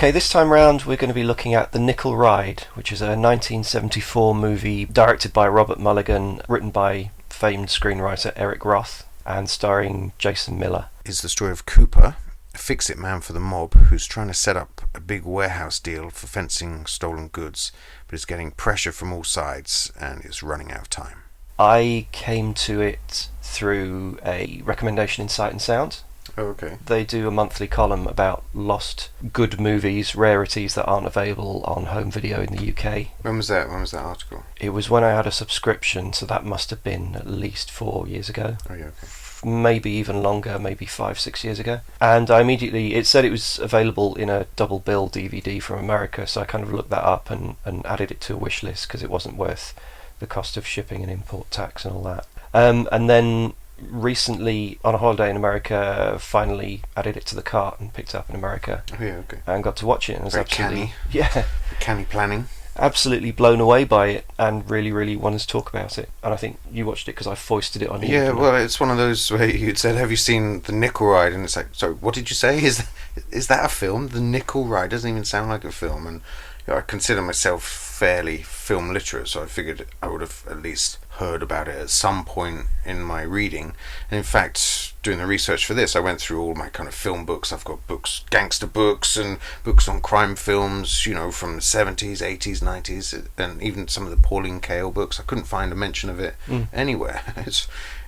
Okay, this time round we're going to be looking at The Nickel Ride, which is a 1974 movie directed by Robert Mulligan, written by famed screenwriter Eric Roth, and starring Jason Miller. It's the story of Cooper, a fix-it man for the mob who's trying to set up a big warehouse deal for fencing stolen goods, but is getting pressure from all sides and is running out of time. I came to it through a recommendation in Sight and Sound. Oh, okay. They do a monthly column about lost good movies, rarities that aren't available on home video in the UK. When was that article? It was when I had a subscription, so that must have been at least 4 years ago. Oh, yeah, okay. Maybe even longer, maybe 5-6 years ago. And it said it was available in a double bill DVD from America, so I kind of looked that up and added it to a wish list because it wasn't worth the cost of shipping and import tax and all that. And then recently, on a holiday in America, finally added it to the cart and picked it up in America. Oh, yeah, okay. And got to watch it. And it was Very absolutely canny. Yeah, Canny planning. absolutely blown away by it, and really wanted to talk about it. And I think you watched it because I foisted it on you. Yeah, well, it's one of those where you said, "Have you seen The Nickel Ride?" And it's like, sorry, what did you say? Is that a film? The Nickel Ride doesn't even sound like a film. And I consider myself fairly film literate, so I figured I would have at least heard about it at some point in my reading. And in fact, doing the research for this, I went through all my kind of film books. I've got books, gangster books, and books on crime films, from the 70s, 80s, 90s, and even some of the Pauline Kael books. I couldn't find a mention of it anywhere.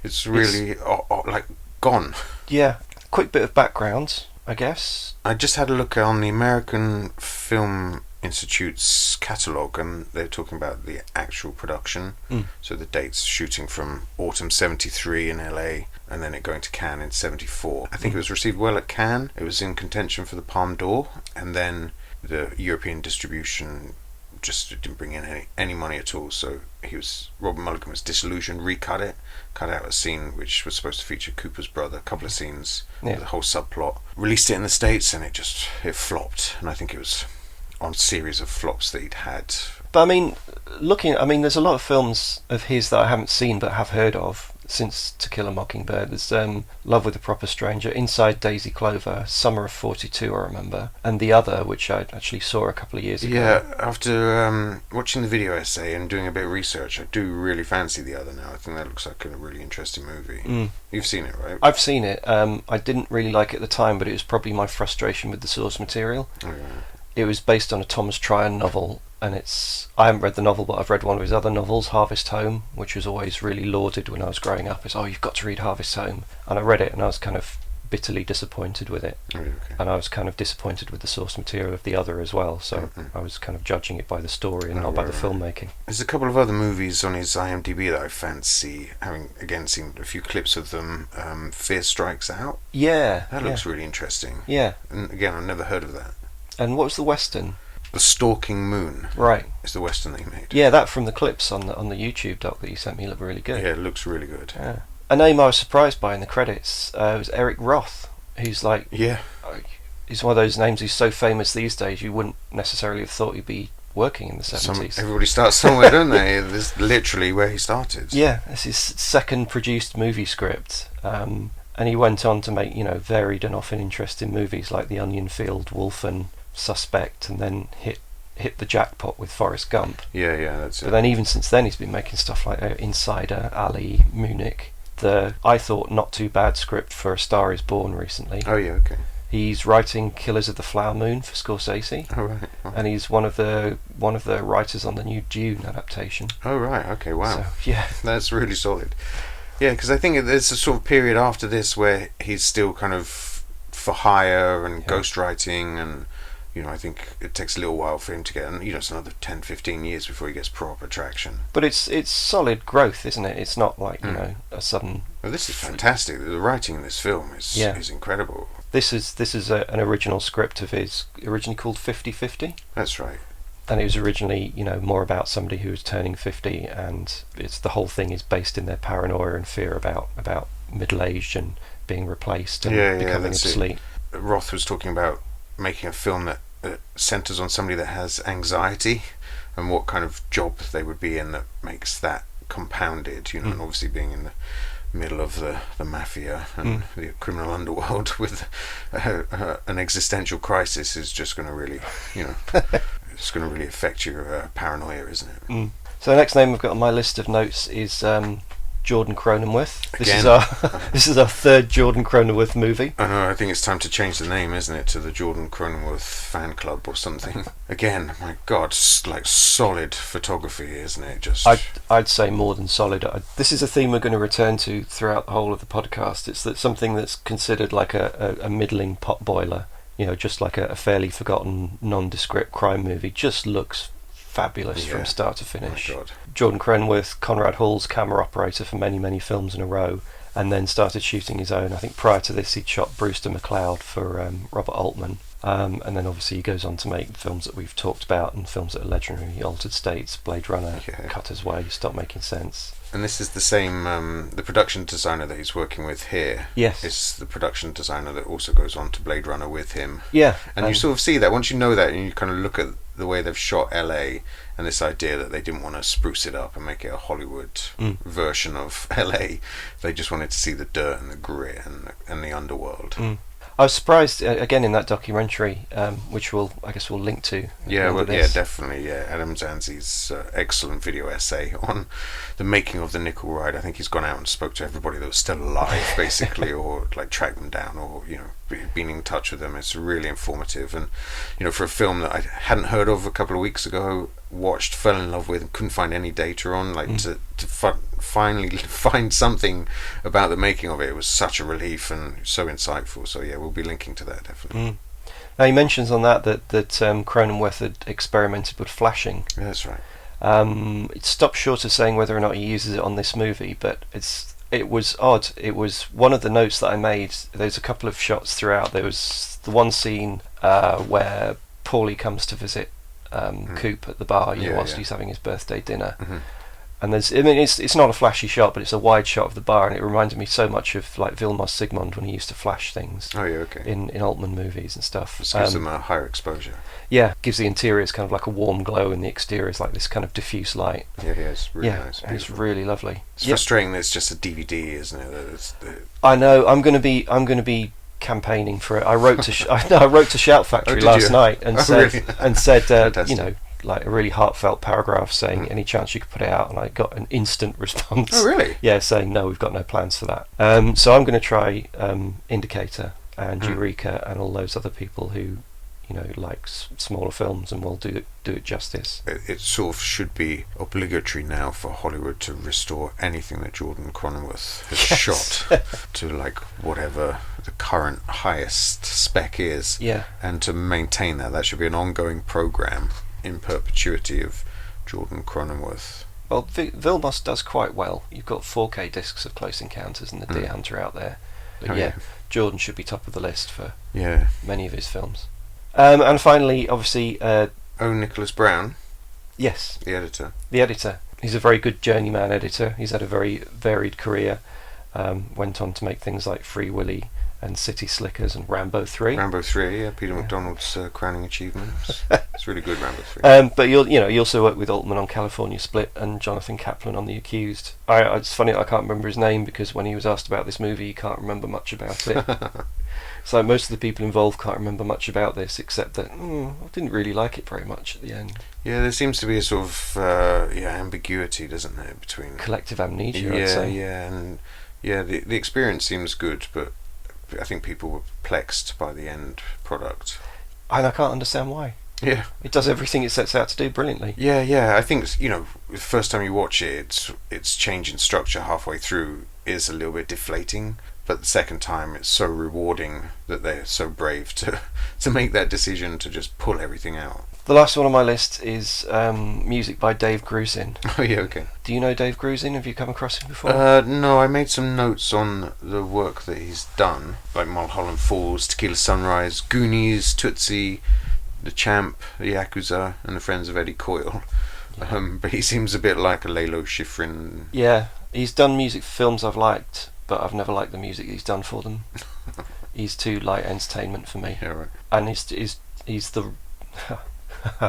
It's really like gone. Yeah, quick bit of background, I guess. I just had a look on the American Film Institute's catalogue, and they're talking about the actual production. So the dates shooting from autumn 73 in LA, and then it going to Cannes in 74. I think it was received well at Cannes. It was in contention for the Palme d'Or, and then the European distribution just didn't bring in any money at all. So Robert Mulligan was disillusioned, cut out a scene which was supposed to feature Cooper's brother, a couple of scenes, with a whole subplot, released it in the States, and it flopped. And I think it was on a series of flops that he'd had. But I mean, there's a lot of films of his that I haven't seen but have heard of since To Kill a Mockingbird. There's Love with a Proper Stranger, Inside Daisy Clover, Summer of 42, I remember, and The Other, which I actually saw a couple of years ago. Yeah, after watching the video essay and doing a bit of research, I do really fancy The Other now. I think that looks like a really interesting movie. You've seen it, right? I've seen it. I didn't really like it at the time, but it was probably my frustration with the source material. Oh, yeah. It was based on a Thomas Tryon novel, and I haven't read the novel, but I've read one of his other novels, Harvest Home, which was always really lauded when I was growing up. It's, you've got to read Harvest Home. And I read it, and I was kind of bitterly disappointed with it. Oh, okay. And I was kind of disappointed with the source material of The Other as well, so I was kind of judging it by the story and not by the filmmaking. There's a couple of other movies on his IMDb that I fancy, having again seen a few clips of them. Fear Strikes Out. Yeah. That looks really interesting. Yeah. And again, I've never heard of that. And what was the Western? The Stalking Moon. Right. Is the Western they made. Yeah, that from the clips on the YouTube doc that you sent me looked really good. Yeah, it looks really good. Yeah. A name I was surprised by in the credits was Eric Roth, who's like... Yeah. He's one of those names who's so famous these days you wouldn't necessarily have thought he'd be working in the 70s. Everybody starts somewhere, don't they? This is literally where he started. Yeah, it's his second produced movie script. And he went on to make, varied and often interesting movies like The Onion Field, Wolf and Suspect, and then hit the jackpot with Forrest Gump. Yeah, that's it. But then even since then he's been making stuff like Insider, Ali, Munich. I thought not too bad script for A Star Is Born recently. Oh yeah, okay. He's writing Killers of the Flower Moon for Scorsese. Oh right. And he's one of the writers on the new Dune adaptation. Oh right, okay, wow. So, yeah. That's really solid. Yeah, because I think there's a sort of period after this where he's still kind of for hire and ghostwriting, and I think it takes a little while for him to get, and it's another 10-15 years before he gets proper traction. But it's solid growth, isn't it? It's not like a sudden... Well, this is fantastic. The writing in this film is incredible. This is an original script of his, originally called 50/50. That's right. And it was originally, more about somebody who was turning 50, and the whole thing is based in their paranoia and fear about middle age and being replaced and becoming obsolete. Roth was talking about making a film that centres on somebody that has anxiety and what kind of job they would be in that makes that compounded, and obviously being in the middle of the mafia and the criminal underworld with an existential crisis is just going to really, it's going to really affect your paranoia, isn't it? So the next name I've got on my list of notes is Jordan Cronenworth. This is our third Jordan Cronenworth movie. I know. I think it's time to change the name, isn't it, to the Jordan Cronenworth Fan Club or something. Again, my God, like solid photography, isn't it? Just I'd say more than solid. This is a theme we're going to return to throughout the whole of the podcast. It's that something that's considered like a middling pot boiler, just like a fairly forgotten nondescript crime movie, just looks fabulous from start to finish. My God. Jordan Cronenworth, Conrad Hall's camera operator for many, many films in a row, and then started shooting his own. I think prior to this he'd shot Brewster McCloud for Robert Altman, and then obviously he goes on to make films that we've talked about and films that are legendary: Altered States, Blade Runner, Cutter's Way, Stop Making Sense. And this is the same, the production designer that he's working with here. Yes. Is the production designer that also goes on to Blade Runner with him. Yeah. And you sort of see that, once you know that, and you kind of look at the way they've shot LA and this idea that they didn't want to spruce it up and make it a Hollywood version of LA. They just wanted to see the dirt and the grit and the underworld. I was surprised again in that documentary, which I guess we'll link to. Definitely. Yeah, Adam Zanzi's excellent video essay on the making of the Nickel Ride. I think he's gone out and spoke to everybody that was still alive, basically, or like tracked them down, or been in touch with them. It's really informative, and for a film that I hadn't heard of a couple of weeks ago, watched, fell in love with, and couldn't find any data on, to finally find something about the making of it. It was such a relief and so insightful. So yeah, we'll be linking to that definitely. Now he mentions on that Cronenworth had experimented with flashing. Yeah, that's right. It stopped short of saying whether or not he uses it on this movie, but it was odd. It was one of the notes that I made. There's a couple of shots throughout. There was the one scene where Paulie comes to visit Coop at the bar, whilst he's having his birthday dinner. And it's not a flashy shot, but it's a wide shot of the bar, and it reminded me so much of like Vilmos Zsigmond when he used to flash things. Oh yeah, okay. In Altman movies and stuff. It gives them a higher exposure. Yeah, gives the interiors kind of like a warm glow, and the exteriors like this kind of diffuse light. Yeah, it's really nice. It's really lovely. It's frustrating that it's just a DVD, isn't it? I know. I'm going to be campaigning for it. I wrote to I wrote to Shout Factory last night and said like a really heartfelt paragraph saying any chance you could put it out, and I got an instant response. Oh really? Yeah, saying no, we've got no plans for that. So I'm going to try Indicator and Eureka and all those other people who like smaller films, and we'll do it justice. It sort of should be obligatory now for Hollywood to restore anything that Jordan Cronenworth has shot to like whatever the current highest spec is, and to maintain that should be an ongoing program in perpetuity of Jordan Cronenworth. Well, Vilmos does quite well. You've got 4K discs of Close Encounters and The Deer Hunter out there, but Jordan should be top of the list for many of his films. And finally, obviously, Nicholas Brown. Yes, the editor. He's a very good journeyman editor. He's had a very varied career. Went on to make things like Free Willy and City Slickers and Rambo 3. Peter McDonald's crowning achievements. It's really good, Rambo 3. But he also worked with Altman on California Split and Jonathan Kaplan on The Accused. It's funny I can't remember his name, because when he was asked about this movie, he can't remember much about it. So most of the people involved can't remember much about this, except that I didn't really like it very much at the end. Yeah, there seems to be a sort of ambiguity, doesn't there, between collective amnesia. I'd say. And the experience seems good, but I think people were perplexed by the end product, and I can't understand why. Yeah, it does everything it sets out to do brilliantly. Yeah. I think the first time you watch it, its change in structure halfway through is a little bit deflating. But the second time, it's so rewarding that they're so brave to make that decision to just pull everything out. The last one on my list is music by Dave Grusin. Oh yeah, okay. Do you know Dave Grusin? Have you come across him before? No, I made some notes on the work that he's done, like Mulholland Falls, Tequila Sunrise, Goonies, Tootsie, The Champ, The Yakuza, and The Friends of Eddie Coyle. But he seems a bit like a Lalo Schifrin. Yeah, he's done music for films I've liked, but I've never liked the music he's done for them. He's too light entertainment for me. Yeah, right. And he's the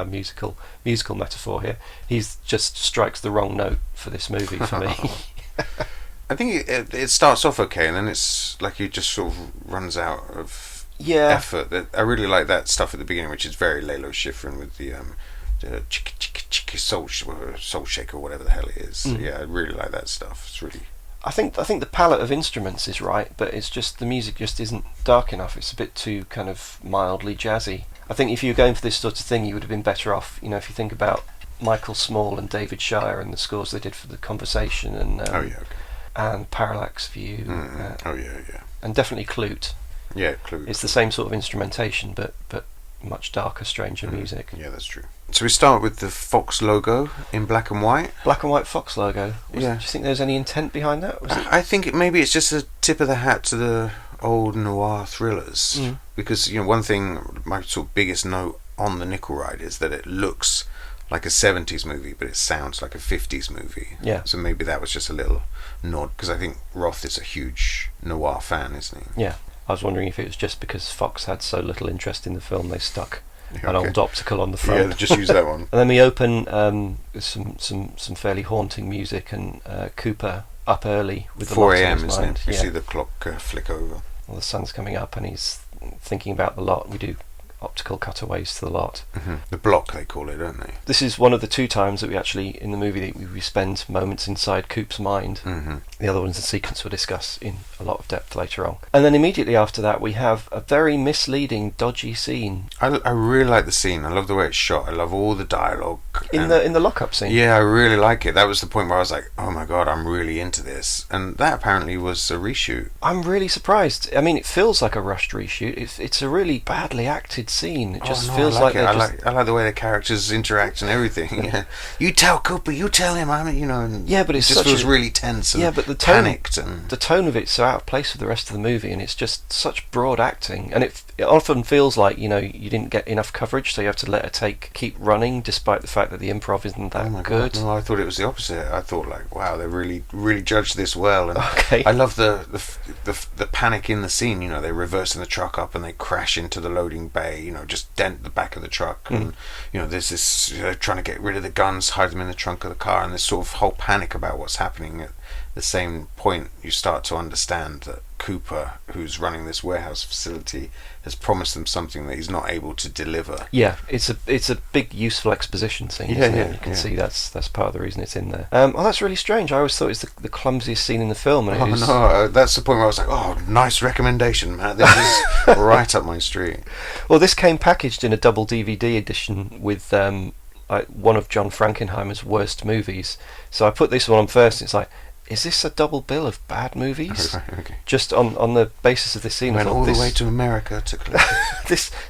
musical metaphor here. He's just strikes the wrong note for this movie for me. I think it starts off okay, and then it's like he just sort of runs out of effort. I really like that stuff at the beginning, which is very Lalo Schifrin with the chicka chicka chicka soul shaker, whatever the hell it is. Yeah, I really like that stuff. It's really. I think the palette of instruments is right, but it's just the music just isn't dark enough. It's a bit too kind of mildly jazzy. I think if you were going for this sort of thing, you would have been better off. You know, if you think about Michael Small and David Shire and the scores they did for The Conversation and and Parallax View. And definitely Klute. Yeah, Klute. It's the same sort of instrumentation, but much darker, stranger music. Yeah, that's true. So we start with the Fox logo in black and white. Black and white Fox logo. Do you think there's any intent behind that? I think maybe it's just a tip of the hat to the old noir thrillers. Because, you know, one thing, my sort of biggest note on The Nickel Ride is that it looks like a 70s movie, but it sounds like a 50s movie. Yeah. So maybe that was just a little nod, because I think Roth is a huge noir fan, isn't he? Yeah. I was wondering if it was just because Fox had so little interest in the film they stuck an old optical on the front. Yeah, just use that one. And then we open with some fairly haunting music and Cooper up early with 4 the a.m. lot in his isn't mind. it? You see the clock flick over. Well, the sun's coming up and he's thinking about the lot. We do optical cutaways to the lot. The block, they call it, don't they? This is one of the 2 times that we actually, in the movie, we spend moments inside Coop's mind. The other one's a sequence we'll discuss in a lot of depth later on. And then immediately after that, we have a very misleading, dodgy scene. I really like the scene. I love the way it's shot. I love all the dialogue. In the lockup scene. Yeah, I really like it. That was the point where I was like, oh my god, I'm really into this. And that apparently was a reshoot. I'm really surprised. I mean, it feels like a rushed reshoot. It's a really badly acted scene. It just feels like I like the way the characters interact and everything. Yeah. You tell Cooper, you tell him. I mean, you know. And yeah, but it just feels really tense and but the tone, panicked and the tone of it's so out of place with the rest of the movie, and it's just such broad acting, and it often feels like, you know, you didn't get enough coverage, so you have to let a take keep running, despite the fact that the improv isn't that good. God, no, I thought it was the opposite. I thought like, wow, they really judged this well. And okay. I love the panic in the scene. You know, they reversing the truck up and they crash into the loading bay. You know, just dent the back of the truck, and you know, there's this trying to get rid of the guns, hide them in the trunk of the car, and this sort of whole panic about what's happening. At the same point, you start to understand that Cooper, who's running this warehouse facility, has promised them something that he's not able to deliver. Yeah, it's a big useful exposition scene. Yeah, isn't it? You can see that's part of the reason it's in there. Oh, that's really strange. I always thought it was the clumsiest scene in the film. And no, that's the point where I was like, oh, nice recommendation, man. This is right up my street. Well, this came packaged in a double DVD edition with one of John Frankenheimer's worst movies. So I put this one on first. And it's like, is this a double bill of bad movies? Okay. Just on the basis of this scene. Went all the way to America to collect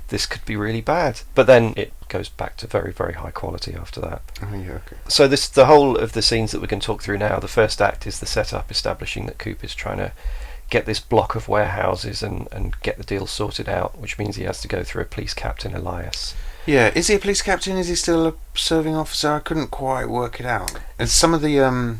this could be really bad. But then it goes back to very, very high quality after that. Oh, yeah, okay. So the whole of the scenes that we can talk through now, the first act is the setup, establishing that Coop is trying to get this block of warehouses and get the deal sorted out, which means he has to go through a police captain, Elias. Yeah, is he a police captain? Is he still a serving officer? I couldn't quite work it out. And some of the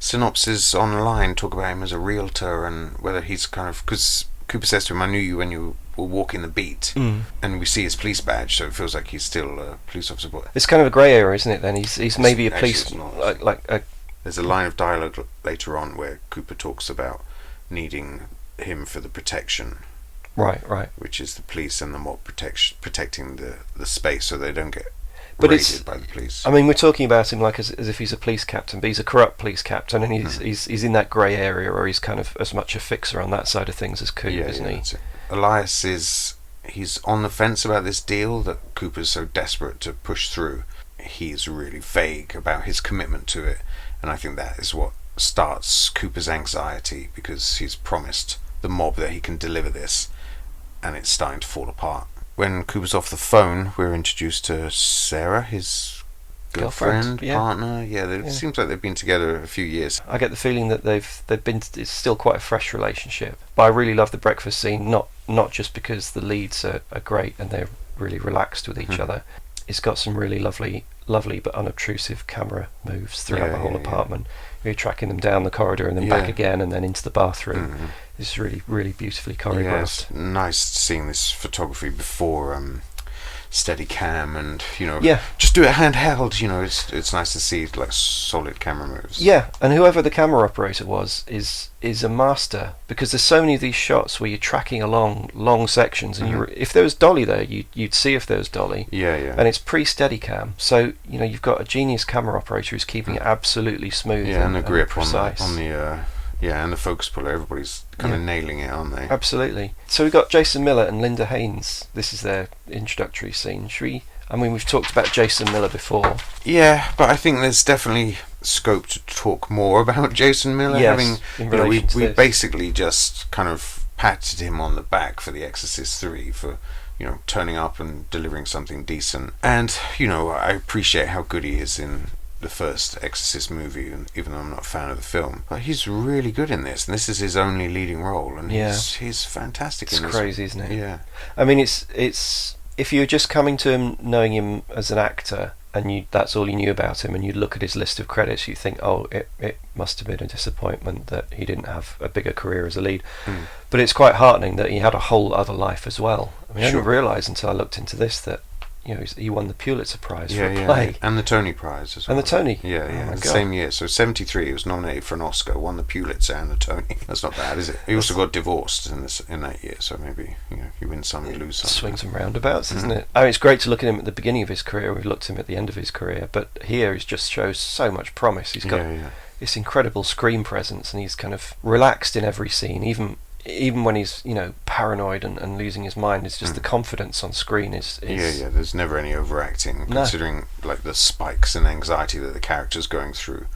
synopses online talk about him as a realtor and whether he's kind of, because Cooper says to him, I knew you when you were walking the beat, and we see his police badge, so it feels like he's still a police officer. But it's kind of a grey area, isn't it? Then he's maybe a police There's a line of dialogue later on where Cooper talks about needing him for the protection. Right. Which is the police and the mob protecting the space so they don't get raided by the police. I mean, we're talking about him like as if he's a police captain, but he's a corrupt police captain, and he's in that grey area where he's kind of as much a fixer on that side of things as Coop, isn't he? Elias he's on the fence about this deal that Cooper's so desperate to push through. He's really vague about his commitment to it, and I think that is what starts Cooper's anxiety, because he's promised the mob that he can deliver this, and it's starting to fall apart. When Cooper's off the phone, we're introduced to Sarah, his girlfriend, partner. It seems like they've been together a few years. I get the feeling that they've been. It's still quite a fresh relationship. But I really love the breakfast scene, not just because the leads are great and they're really relaxed with each other. It's got some really lovely but unobtrusive camera moves throughout the whole apartment. You're tracking them down the corridor and then back again and then into the bathroom. It's really, really beautifully choreographed. Yeah, it's nice seeing this photography before steady cam, and Yeah. just do it handheld. It's nice to see like solid camera moves. Yeah, and whoever the camera operator was is a master, because there's so many of these shots where you're tracking along long sections, and if there was dolly there, you'd see if there was dolly. Yeah, yeah. And it's pre-Steadicam, so you've got a genius camera operator who's keeping it absolutely smooth. Yeah, and the grip precise. on the and the focus puller. Everybody's kind of nailing it, aren't they? Absolutely. So we've got Jason Miller and Linda Haynes. This is their introductory scene. We've talked about Jason Miller before. Yeah, but I think there's definitely scope to talk more about Jason Miller. Yes, we basically just kind of patted him on the back for The Exorcist 3 for turning up and delivering something decent. And I appreciate how good he is in the first Exorcist movie, and even though I'm not a fan of the film, but he's really good in this, and this is his only leading role, and he's fantastic in this. It's crazy, isn't it? Yeah. I mean, it's if you're just coming to him knowing him as an actor, and that's all you knew about him, and you look at his list of credits, you think, oh, it must have been a disappointment that he didn't have a bigger career as a lead. But it's quite heartening that he had a whole other life as well. I mean, I didn't realise until I looked into this that he won the Pulitzer Prize for a play. And the Tony Prize as well. And the Tony. Yeah, the same year. So 73, he was nominated for an Oscar, won the Pulitzer and the Tony. That's not bad, is it? He also got divorced in that year, so maybe you win some, you lose some. Swings and roundabouts, isn't it? I mean, it's great to look at him at the beginning of his career. We've looked at him at the end of his career, but here he just shows so much promise. He's got this incredible screen presence, and he's kind of relaxed in every scene, even when he's paranoid and losing his mind. It's just the confidence on screen is there's never any overacting, considering like the spikes and anxiety that the character's going through.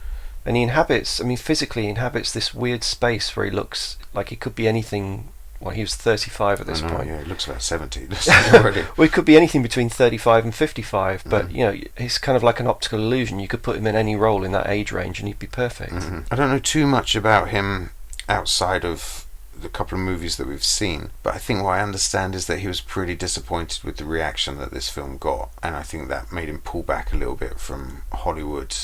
And physically inhabits this weird space where he looks like he could be anything. Well, he was 35 at this point. Yeah, he looks about 70 already. Well, it could be anything between 35 and 55, but he's kind of like an optical illusion. You could put him in any role in that age range and he'd be perfect. I don't know too much about him outside of the couple of movies that we've seen, but I think what I understand is that he was pretty disappointed with the reaction that this film got, and I think that made him pull back a little bit from Hollywood.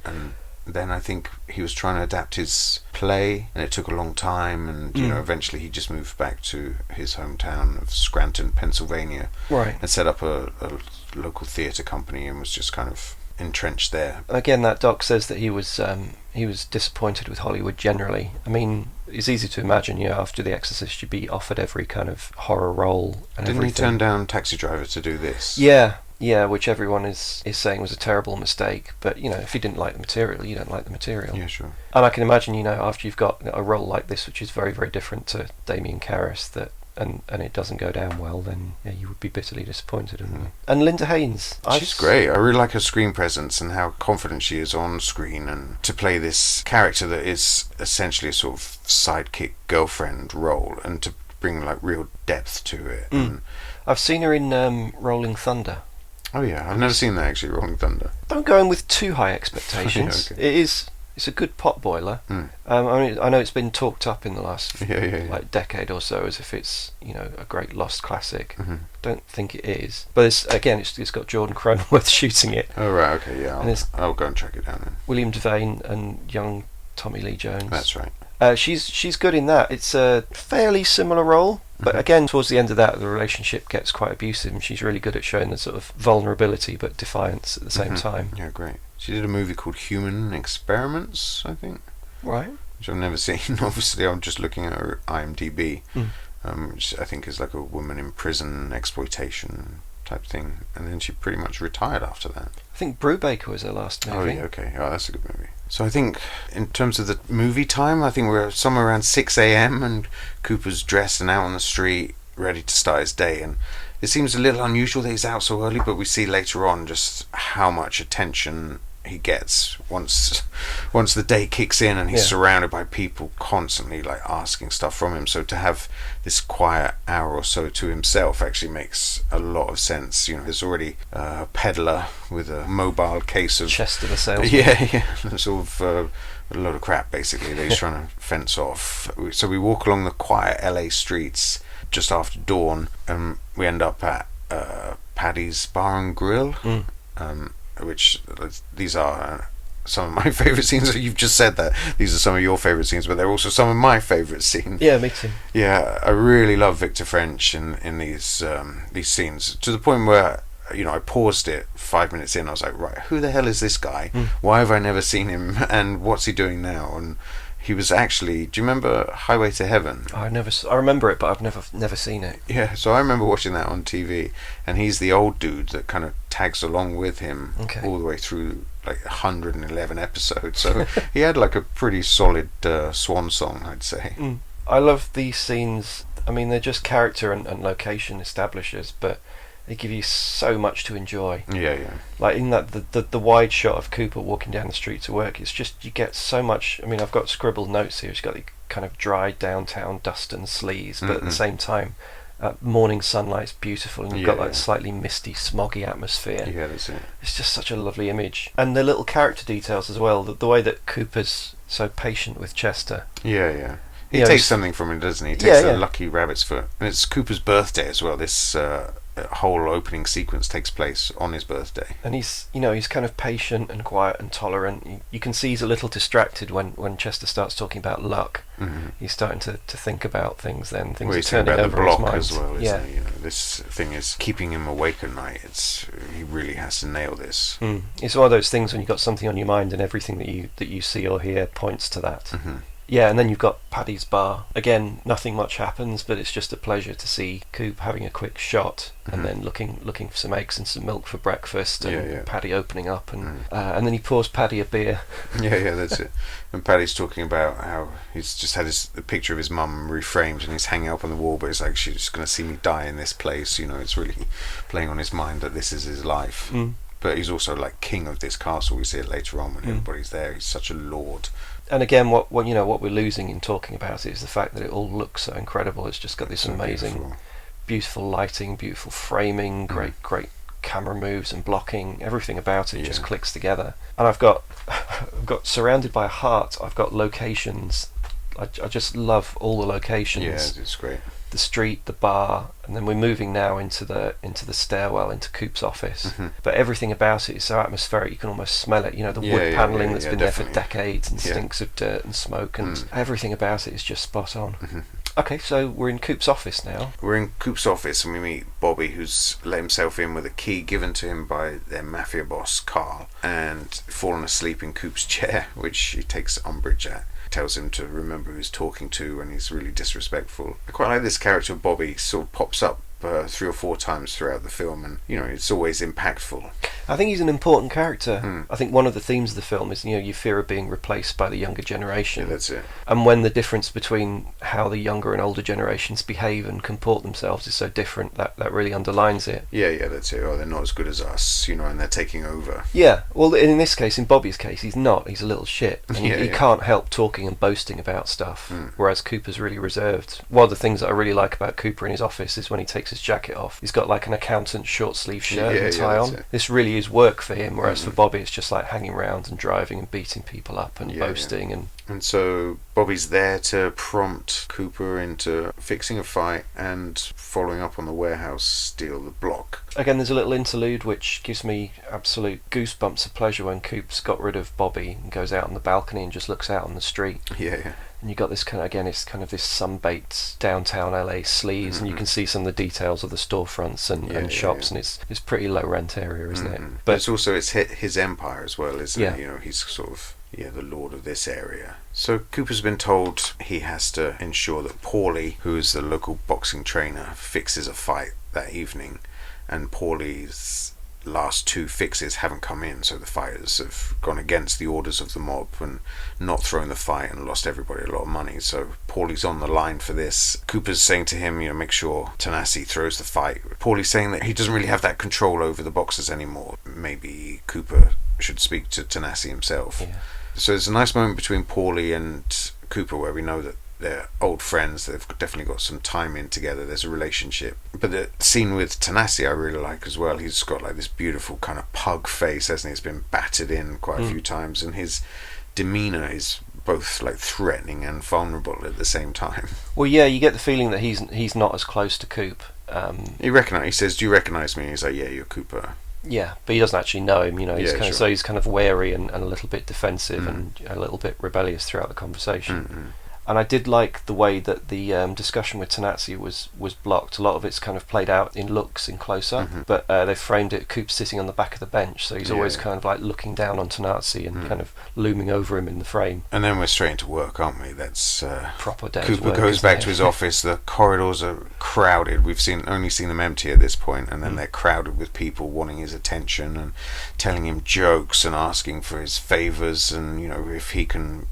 And then I think he was trying to adapt his play, and it took a long time, and eventually he just moved back to his hometown of Scranton, Pennsylvania, and set up a local theatre company, and was just kind of entrenched there. Again, that doc says that he was disappointed with Hollywood generally. I mean, it's easy to imagine, after The Exorcist, you'd be offered every kind of horror role and Didn't everything. he turn down Taxi Driver to do this? Yeah, which everyone is saying was a terrible mistake. But if you didn't like the material, you don't like the material. Yeah, sure. And I can imagine, after you've got a role like this, which is very, very different to Damien Karras, that and it doesn't go down well, then you would be bitterly disappointed. And Linda Haynes, she's great. I really like her screen presence and how confident she is on screen, and to play this character that is essentially a sort of sidekick girlfriend role, and to bring like real depth to it. I've seen her in Rolling Thunder. Oh yeah, I've never seen that actually, Rolling Thunder. Don't go in with too high expectations. Okay. It's a good pot boiler. I know it's been talked up in the last like decade or so as if it's a great lost classic. Don't think it is, but it's got Jordan Cronenworth shooting it. Oh right, okay, yeah. I'll go and track it down then. William Devane and young Tommy Lee Jones. That's right. She's good in that. It's a fairly similar role, but again, towards the end of that, the relationship gets quite abusive, and she's really good at showing the sort of vulnerability but defiance at the same time. Yeah, great. She did a movie called Human Experiments, I think. Right. Which I've never seen. Obviously, I'm just looking at her IMDb, which I think is like a woman in prison exploitation type thing. And then she pretty much retired after that. I think Brubaker was her last movie. Oh, yeah, okay. Oh, that's a good movie. So I think in terms of the movie time, I think we're somewhere around 6 a.m. and Cooper's dressed and out on the street, ready to start his day. And it seems a little unusual that he's out so early, but we see later on just how much attention he gets once the day kicks in, and he's surrounded by people constantly like asking stuff from him. So to have this quiet hour or so to himself actually makes a lot of sense. There's already a peddler with a mobile case of chest of a salesman. Sort of a load of crap basically that he's trying to fence off. So we walk along the quiet LA streets just after dawn, and we end up at Paddy's Bar and Grill, which these are some of my favourite scenes. You've just said that these are some of your favourite scenes, but they're also some of my favourite scenes. Yeah, me too. Yeah, I really love Victor French in these scenes, to the point where I paused it 5 minutes in. I was like, right, who the hell is this guy? Why have I never seen him? And what's he doing now? And he was actually, do you remember Highway to Heaven? I remember it, but I've never seen it. Yeah, so I remember watching that on TV, and he's the old dude that kind of tags along with him all the way through like 111 episodes. So he had like a pretty solid swan song, I'd say. I love these scenes. I mean, they're just character and location establishers, but they give you so much to enjoy. Yeah. Like in that the wide shot of Cooper walking down the street to work, it's just, you get so much. I mean, I've got scribbled notes here. It's got the kind of dry downtown dust and sleaze, but at the same time, morning sunlight's beautiful, and you've got like slightly misty, smoggy atmosphere. Yeah, that's it. It's just such a lovely image, and the little character details as well. The way that Cooper's so patient with Chester. Yeah. He takes something from him, doesn't he? He takes a lucky rabbit's foot. And it's Cooper's birthday as well. This whole opening sequence takes place on his birthday. And he's kind of patient and quiet and tolerant. You can see he's a little distracted when Chester starts talking about luck. He's starting to think about things then. Things are turning over his mind. He's thinking about the block as well, isn't he? This thing is keeping him awake at night. He really has to nail this. It's one of those things when you've got something on your mind and everything that you see or hear points to that. Yeah, and then you've got Paddy's bar. Again, nothing much happens, but it's just a pleasure to see Coop having a quick shot and then looking for some eggs and some milk for breakfast, and Paddy opening up, and then he pours Paddy a beer. Yeah, that's it. And Paddy's talking about how he's just had the picture of his mum reframed and he's hanging up on the wall, but it's like, she's going to see me die in this place. It's really playing on his mind that this is his life. But he's also like king of this castle. We see it later on when everybody's there. He's such a lord. And again, what we're losing in talking about it is the fact that it all looks so incredible. It's just got this amazing, beautiful lighting, beautiful framing, great camera moves and blocking. Everything about it just clicks together. And I've got surrounded by a heart. I've got locations. I just love all the locations. Yeah, it's great. The street, the bar, and then we're moving now into the stairwell, into Coop's office. But everything about it is so atmospheric, you can almost smell it. The wood panelling that's been there for decades and stinks of dirt and smoke, and everything about it is just spot on. Okay, so we're in Coop's office now. We're in Coop's office and we meet Bobby, who's let himself in with a key given to him by their mafia boss, Carl, and fallen asleep in Coop's chair, which he takes umbrage at. Tells him to remember who he's talking to, and he's really disrespectful. I quite like this character of Bobby. Sort of pops up 3 or 4 times throughout the film, and it's always impactful. I think he's an important character. I think one of the themes of the film is you fear of being replaced by the younger generation. Yeah, that's it. And when the difference between how the younger and older generations behave and comport themselves is so different, that really underlines it. Yeah, that's it. Oh, they're not as good as us, and they're taking over. Yeah, well, in this case, in Bobby's case, he's not. He's a little shit, and he can't help talking and boasting about stuff. Whereas Cooper's really reserved. One of the things that I really like about Cooper in his office is when he takes his jacket off, he's got like an accountant's short sleeve shirt and tie on. This really is work for him, whereas for Bobby it's just like hanging around and driving and beating people up and boasting. And so Bobby's there to prompt Cooper into fixing a fight and following up on the warehouse steal, the block. Again, there's a little interlude which gives me absolute goosebumps of pleasure when Coop's got rid of Bobby and goes out on the balcony and just looks out on the street. Yeah. And you got this it's kind of this sun-baked downtown LA sleaze, and you can see some of the details of the storefronts and shops, and it's pretty low rent area, isn't it? But it's also his empire as well, isn't it? He's sort of the lord of this area. So Cooper's been told he has to ensure that Paulie, who is the local boxing trainer, fixes a fight that evening, and Paulie's last 2 fixes haven't come in, so the fighters have gone against the orders of the mob and not thrown the fight and lost everybody a lot of money. So Paulie's on the line for this. Cooper's saying to him, make sure Tanasi throws the fight. Paulie's saying that he doesn't really have that control over the boxers anymore. Maybe Cooper should speak to Tanasi himself. So there's a nice moment between Paulie and Cooper where we know that they're old friends. They've definitely got some time in together. There's a relationship. But the scene with Tanasi I really like as well. He's got like this beautiful kind of pug face, hasn't he? He's been battered in quite a few times, and his demeanour is both like threatening and vulnerable at the same time. Well, you get the feeling that he's not as close to Coop. He says, "Do you recognise me?" He's like, "Yeah, you're Cooper." Yeah, but he doesn't actually know him. So he's kind of wary and a little bit defensive and a little bit rebellious throughout the conversation. And I did like the way that the discussion with Tanatsu was blocked. A lot of it's kind of played out in looks in close-up, but they framed it, Coop sitting on the back of the bench, so he's always kind of like looking down on Tanatsu and kind of looming over him in the frame. And then we're straight into work, aren't we? That's proper day's Cooper work, goes back it? to his office. The corridors are crowded. We've only seen them empty at this point, and then they're crowded with people wanting his attention and telling him jokes and asking for his favors, and if he can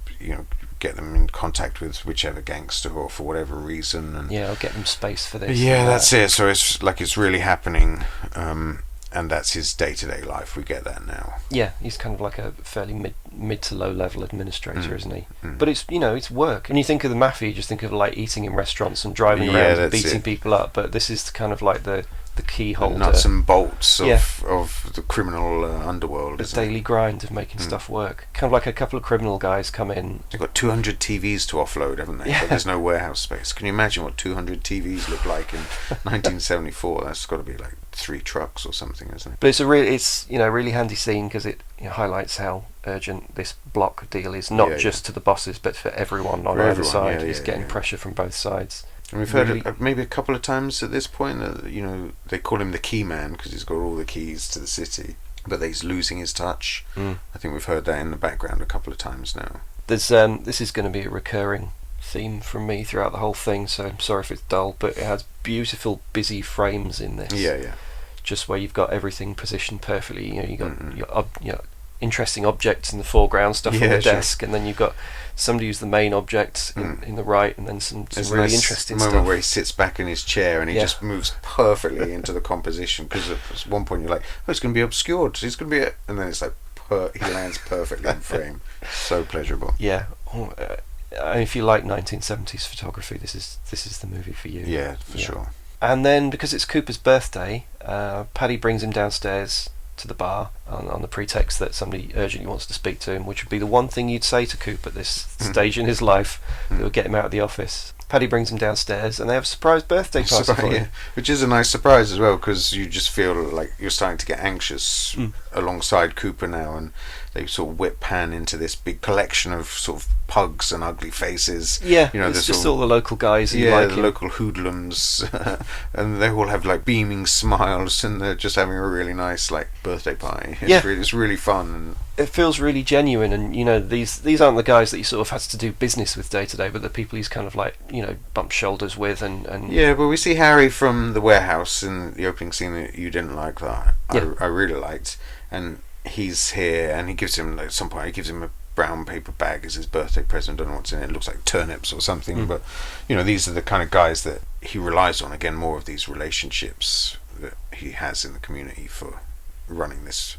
get them in contact with whichever gangster or for whatever reason, and I'll get them space for this. That's it. So it's like it's really happening, and that's his day-to-day life. We get that now. Yeah, he's kind of like a fairly mid to low level administrator, isn't he? But it's it's work. When you think of the mafia, you just think of like eating in restaurants and driving around and beating people up. But this is kind of like the key holder, nuts and bolts of the criminal underworld. The daily grind of making stuff work. Kind of like a couple of criminal guys come in. They've got 200 TVs to offload, haven't they? But there's no warehouse space. Can you imagine what 200 TVs look like in 1974? That's got to be like 3 trucks or something, isn't it? But it's a really handy scene because it highlights how urgent this block deal is, not just to the bosses, but for everyone on either side. He's getting pressure from both sides. And we've heard it maybe a couple of times at this point that they call him the key man because he's got all the keys to the city, but he's losing his touch. I think we've heard that in the background a couple of times now. There's this is going to be a recurring theme from me throughout the whole thing, so I'm sorry if it's dull, but it has beautiful busy frames in this. Just where you've got everything positioned perfectly. You've got your interesting objects in the foreground, stuff on the desk, and then you've got somebody who's the main object in the right, and then some really interesting stuff. There's a moment where he sits back in his chair and he just moves perfectly into the composition, because at one point you're like, oh, it's going to be obscured, it's going to be and then it's like he lands perfectly in frame. So pleasurable. If you like 1970s photography, this is the movie for you. For sure. And then because it's Cooper's birthday, Paddy brings him downstairs to the bar on the pretext that somebody urgently wants to speak to him, which would be the one thing you'd say to Coop at this stage in his life that would get him out of the office. Paddy brings him downstairs and they have a surprise birthday party for him. Which is a nice surprise as well, because you just feel like you're starting to get anxious alongside Cooper now, and they sort of whip pan into this big collection of sort of pugs and ugly faces. It's just all the local guys who like him. Local hoodlums, and they all have like beaming smiles, and they're just having a really nice like birthday party. It's really fun, and it feels really genuine. And these aren't the guys that he sort of has to do business with day to day, but the people he's kind of like bump shoulders with, and but we see Harry from the warehouse in the opening scene that you didn't like. That I really liked, and he's here, and he gives him at some point a brown paper bag as his birthday present. I don't know what's in it. It looks like turnips or something, but these are the kind of guys that he relies on. Again, more of these relationships that he has in the community for running this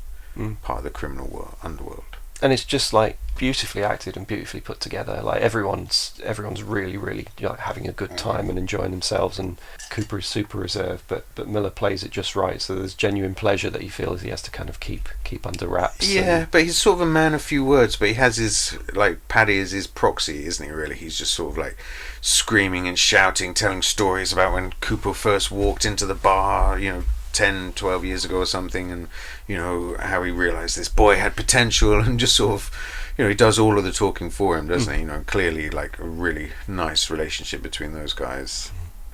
part of the criminal underworld. And it's just like beautifully acted and beautifully put together. Like everyone's really, really having a good time and enjoying themselves. And Cooper is super reserved, but Miller plays it just right. So there's genuine pleasure that he feels he has to kind of keep under wraps. But he's sort of a man of few words. But he has his Paddy is his proxy, isn't he? Really, he's just sort of like screaming and shouting, telling stories about when Cooper first walked into the bar. 10, 12 years ago or something, and how he realised this boy had potential, and just sort of he does all of the talking for him, doesn't he? Clearly like a really nice relationship between those guys.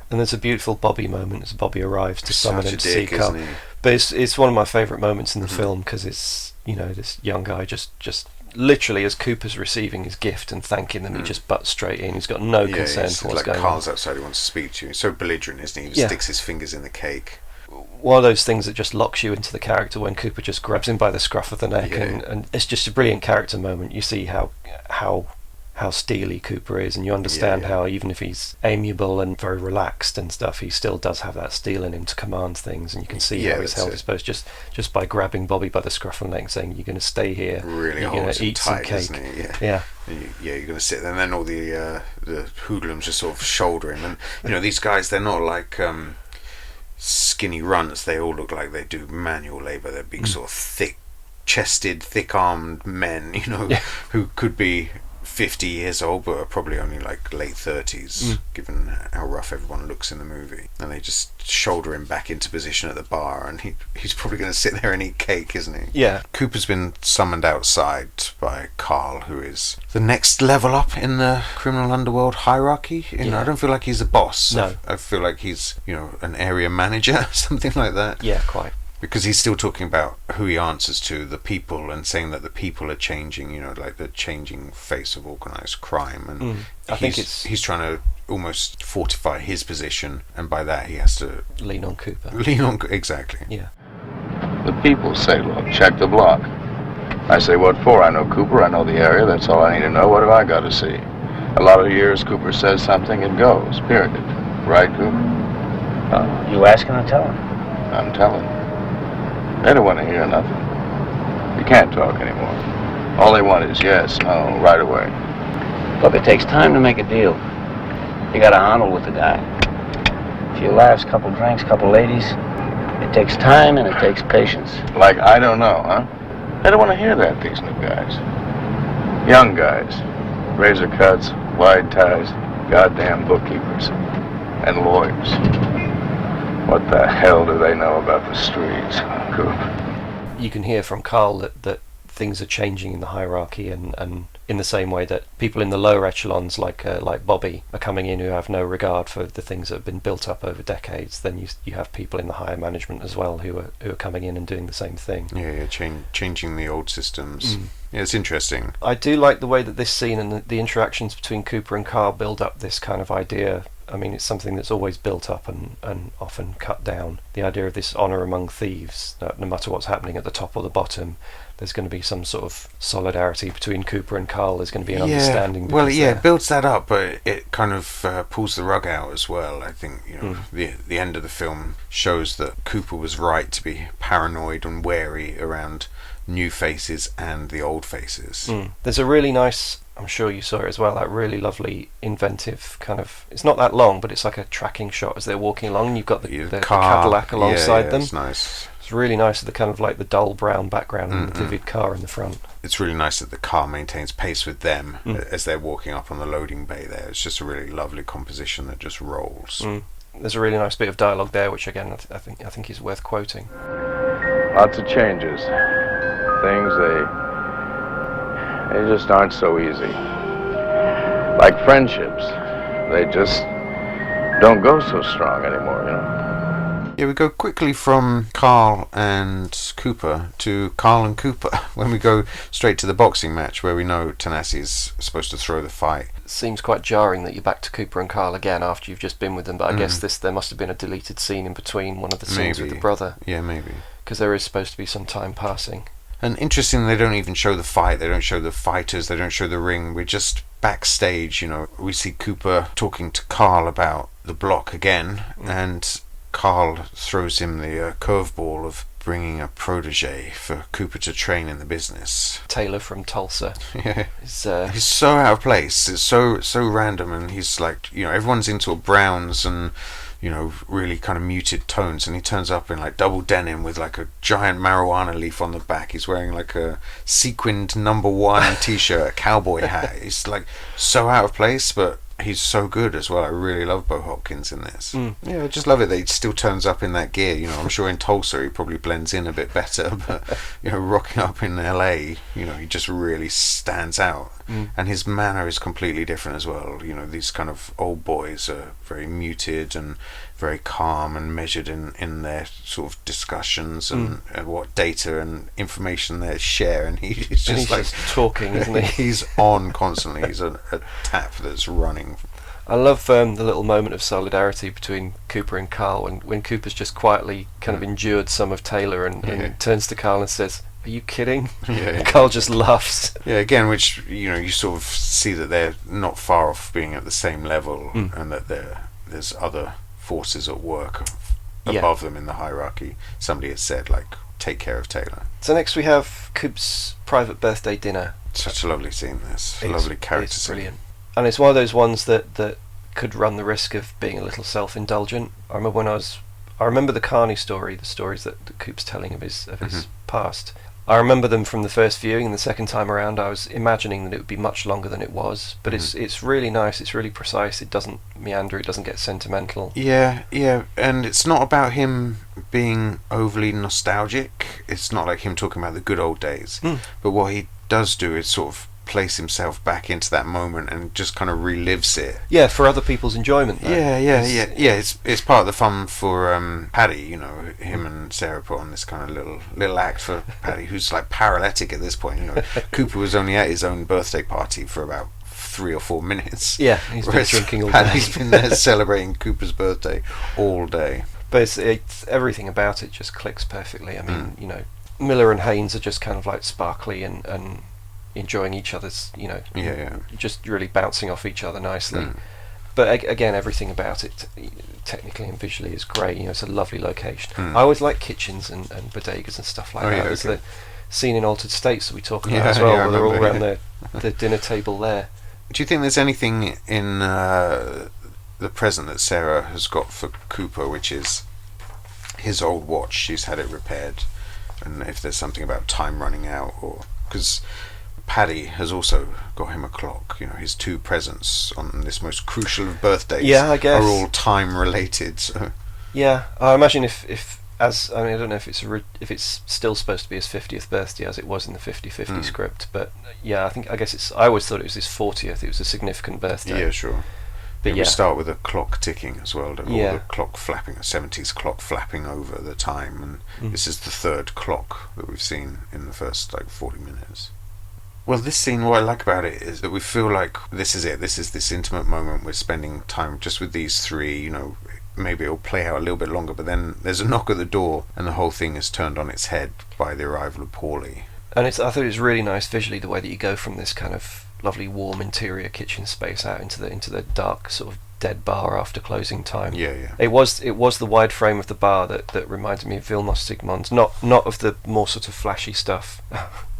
And there's a beautiful Bobby moment as Bobby arrives to summon him to see Carl. But it's one of my favourite moments in the film, because it's this young guy just literally, as Cooper's receiving his gift and thanking them, he just butts straight in. He's got no concern for what's going on. Carl's outside, he wants to speak to you. He's so belligerent, isn't he? He sticks his fingers in the cake. One of those things that just locks you into the character when Cooper just grabs him by the scruff of the neck, and it's just a brilliant character moment. You see how steely Cooper is, and you understand how even if he's amiable and very relaxed and stuff, he still does have that steel in him to command things, and you can see how he's held his post just by grabbing Bobby by the scruff of the neck and saying, you're going to stay here, really, you're going to eat some cake. You're going to sit there, and then all the hoodlums just sort of shoulder him, and these guys, they're not like skinny runts. They all look like they do manual labour. They're big sort of thick-chested, thick-armed men, who could be 50 years old, but are probably only like late 30s, given how rough everyone looks in the movie. And they just shoulder him back into position at the bar, and he's probably going to sit there and eat cake, isn't he? Yeah. Cooper's been summoned outside by Carl, who is the next level up in the criminal underworld hierarchy. I don't feel like he's a boss. No. I feel like he's, an area manager, something like that. Yeah, quite. Because he's still talking about who he answers to, the people, and saying that the people are changing, like the changing face of organised crime. And I think he's trying to almost fortify his position, and by that he has to lean on Cooper. Exactly. Yeah. The people say, look, check the block. I say, what for? I know Cooper, I know the area, that's all I need to know. What have I got to see? A lot of years Cooper says something, it goes, period. Right, Cooper? You asking or telling? I'm telling. They don't want to hear nothing. You can't talk anymore. All they want is yes, no, right away. Look, it takes time to make a deal. You gotta handle with the guy. A few laughs, couple drinks, couple ladies. It takes time and it takes patience. Like, I don't know, huh? They don't want to hear that, these new guys. Young guys. Razor cuts, wide ties, goddamn bookkeepers. And lawyers. What the hell do they know about the streets, Coop? You can hear from Carl that things are changing in the hierarchy, and in the same way that people in the lower echelons, like Bobby, are coming in who have no regard for the things that have been built up over decades. Then you have people in the higher management as well who are coming in and doing the same thing. Yeah, changing the old systems. Yeah, it's interesting. I do like the way that this scene and the interactions between Cooper and Carl build up this kind of idea. I mean, it's something that's always built up and often cut down. The idea of this honour among thieves, no matter what's happening at the top or the bottom, there's going to be some sort of solidarity between Cooper and Carl. There's going to be an understanding. Well, it builds that up, but it kind of pulls the rug out as well. I think the end of the film shows that Cooper was right to be paranoid and wary around new faces and the old faces. There's a really nice, I'm sure you saw it as well, that really lovely inventive kind of, it's not that long, but it's like a tracking shot as they're walking along, and you've got the Cadillac alongside them. It's nice. It's really nice, the kind of like the dull brown background and the vivid car in the front. It's really nice that the car maintains pace with them as they're walking up on the loading bay there. It's just a really lovely composition that just rolls. There's a really nice bit of dialogue there, which again I think is worth quoting. Lots of changes. Things, they just aren't so easy. Like friendships, they just don't go so strong anymore, Yeah, we go quickly from Carl and Cooper to Carl and Cooper when we go straight to the boxing match where we know Tanassi's supposed to throw the fight. It seems quite jarring that you're back to Cooper and Carl again after you've just been with them, but I guess there must have been a deleted scene in between one of the scenes with the brother. Yeah, maybe. Because there is supposed to be some time passing. And interesting, they don't even show the fight, they don't show the fighters, they don't show the ring, we're just backstage, we see Cooper talking to Carl about the block again, and Carl throws him the curveball of bringing a protege for Cooper to train in the business. Taylor from Tulsa. Yeah. He's so out of place, it's so random, and he's like, everyone's into a browns and really kind of muted tones, and he turns up in like double denim with like a giant marijuana leaf on the back. He's wearing like a sequined #1 t-shirt, a cowboy hat. He's like so out of place, but he's so good as well. I really love Bo Hopkins in this. Yeah, I just love it that he still turns up in that gear. I'm sure in Tulsa he probably blends in a bit better, but rocking up in LA, he just really stands out. And his manner is completely different as well. These kind of old boys are very muted and very calm and measured in their sort of discussions and what data and information they share, and he's just talking, isn't he? He's on constantly. He's a tap that's running. I love the little moment of solidarity between Cooper and Carl when Cooper's just quietly kind of endured some of Taylor and turns to Carl and says, "Are you kidding?" Yeah. Carl just laughs. Yeah, again, which you sort of see that they're not far off being at the same level, and that there's other forces at work above them in the hierarchy. Somebody has said, like, take care of Taylor. So next we have Coop's private birthday dinner. Such a lovely scene, this. Lovely character it's scene. Brilliant. And it's one of those ones that could run the risk of being a little self-indulgent. I remember the Carney story, the stories that Coop's telling of his past. I remember them from the first viewing, and the second time around I was imagining that it would be much longer than it was, but it's really nice, it's really precise, it doesn't meander, it doesn't get sentimental. Yeah, and it's not about him being overly nostalgic. It's not like him talking about the good old days, but what he does do is sort of place himself back into that moment and just kind of relives it. Yeah, for other people's enjoyment, though. Yeah. It's part of the fun for Paddy. You know, him and Sarah put on this kind of little act for Paddy, who's like paralytic at this point. You know, Cooper was only at his own birthday party for about 3 or 4 minutes. Yeah, he's been drinking all day. Paddy's been there celebrating Cooper's birthday all day. But it's everything about it just clicks perfectly. I mean, you know, Miller and Haynes are just kind of like sparkly and enjoying each other's, you know, just really bouncing off each other nicely. But again, everything about it, technically and visually, is great. You know, it's a lovely location. I always like kitchens and bodegas and stuff like that. There's the scene in Altered States that we talk about as well, where they're all around the dinner table there. Do you think there's anything in the present that Sarah has got for Cooper, which is his old watch? She's had it repaired, and if there's something about time running out, or because Paddy has also got him a clock. You know, his 2 presents on this most crucial of birthdays I guess. are all time related. So. Yeah, I imagine if I don't know if it's still supposed to be his 50th birthday as it was in the 50/50 script, but yeah, I always thought it was his 40th. It was a significant birthday. Yeah, sure. But we start with a clock ticking as well, don't we? Or the clock flapping, a 70s clock flapping over the time, and this is the 3rd clock that we've seen in the first 40 minutes. Well, this scene, what I like about it is that we feel like this is it. This is this intimate moment. We're spending time just with these 3. You know, maybe it'll play out a little bit longer, but then there's a knock at the door, and the whole thing is turned on its head by the arrival of Paulie. And I thought it was really nice visually the way that you go from this kind of lovely warm interior kitchen space out into the dark sort of dead bar after closing time. Yeah. It was the wide frame of the bar that reminded me of Vilmos Zsigmond, not of the more sort of flashy stuff,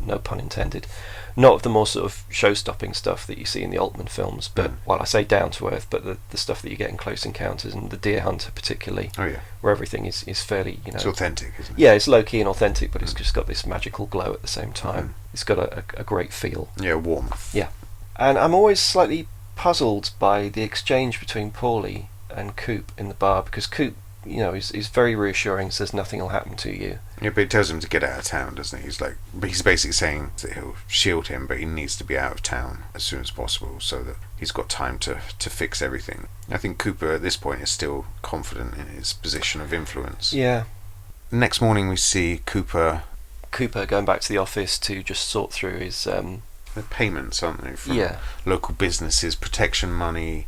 no pun intended, not of the more sort of show-stopping stuff that you see in the Altman films, but I say down to earth, but the stuff that you get in Close Encounters and The Deer Hunter particularly, where everything is fairly, you know, it's authentic, isn't it? Yeah, it's low-key and authentic, but it's just got this magical glow at the same time. It's got a great feel. Yeah, warmth. Yeah, and I'm always slightly puzzled by the exchange between Paulie and Coop in the bar, because Coop, you know, is very reassuring, says nothing will happen to you. Yeah, but he tells him to get out of town, doesn't he? He's basically saying that he'll shield him, but he needs to be out of town as soon as possible so that he's got time to fix everything. I think Cooper at this point is still confident in his position of influence. Yeah. Next morning we see Cooper going back to the office to just sort through his the payments, aren't they, from local businesses, protection money,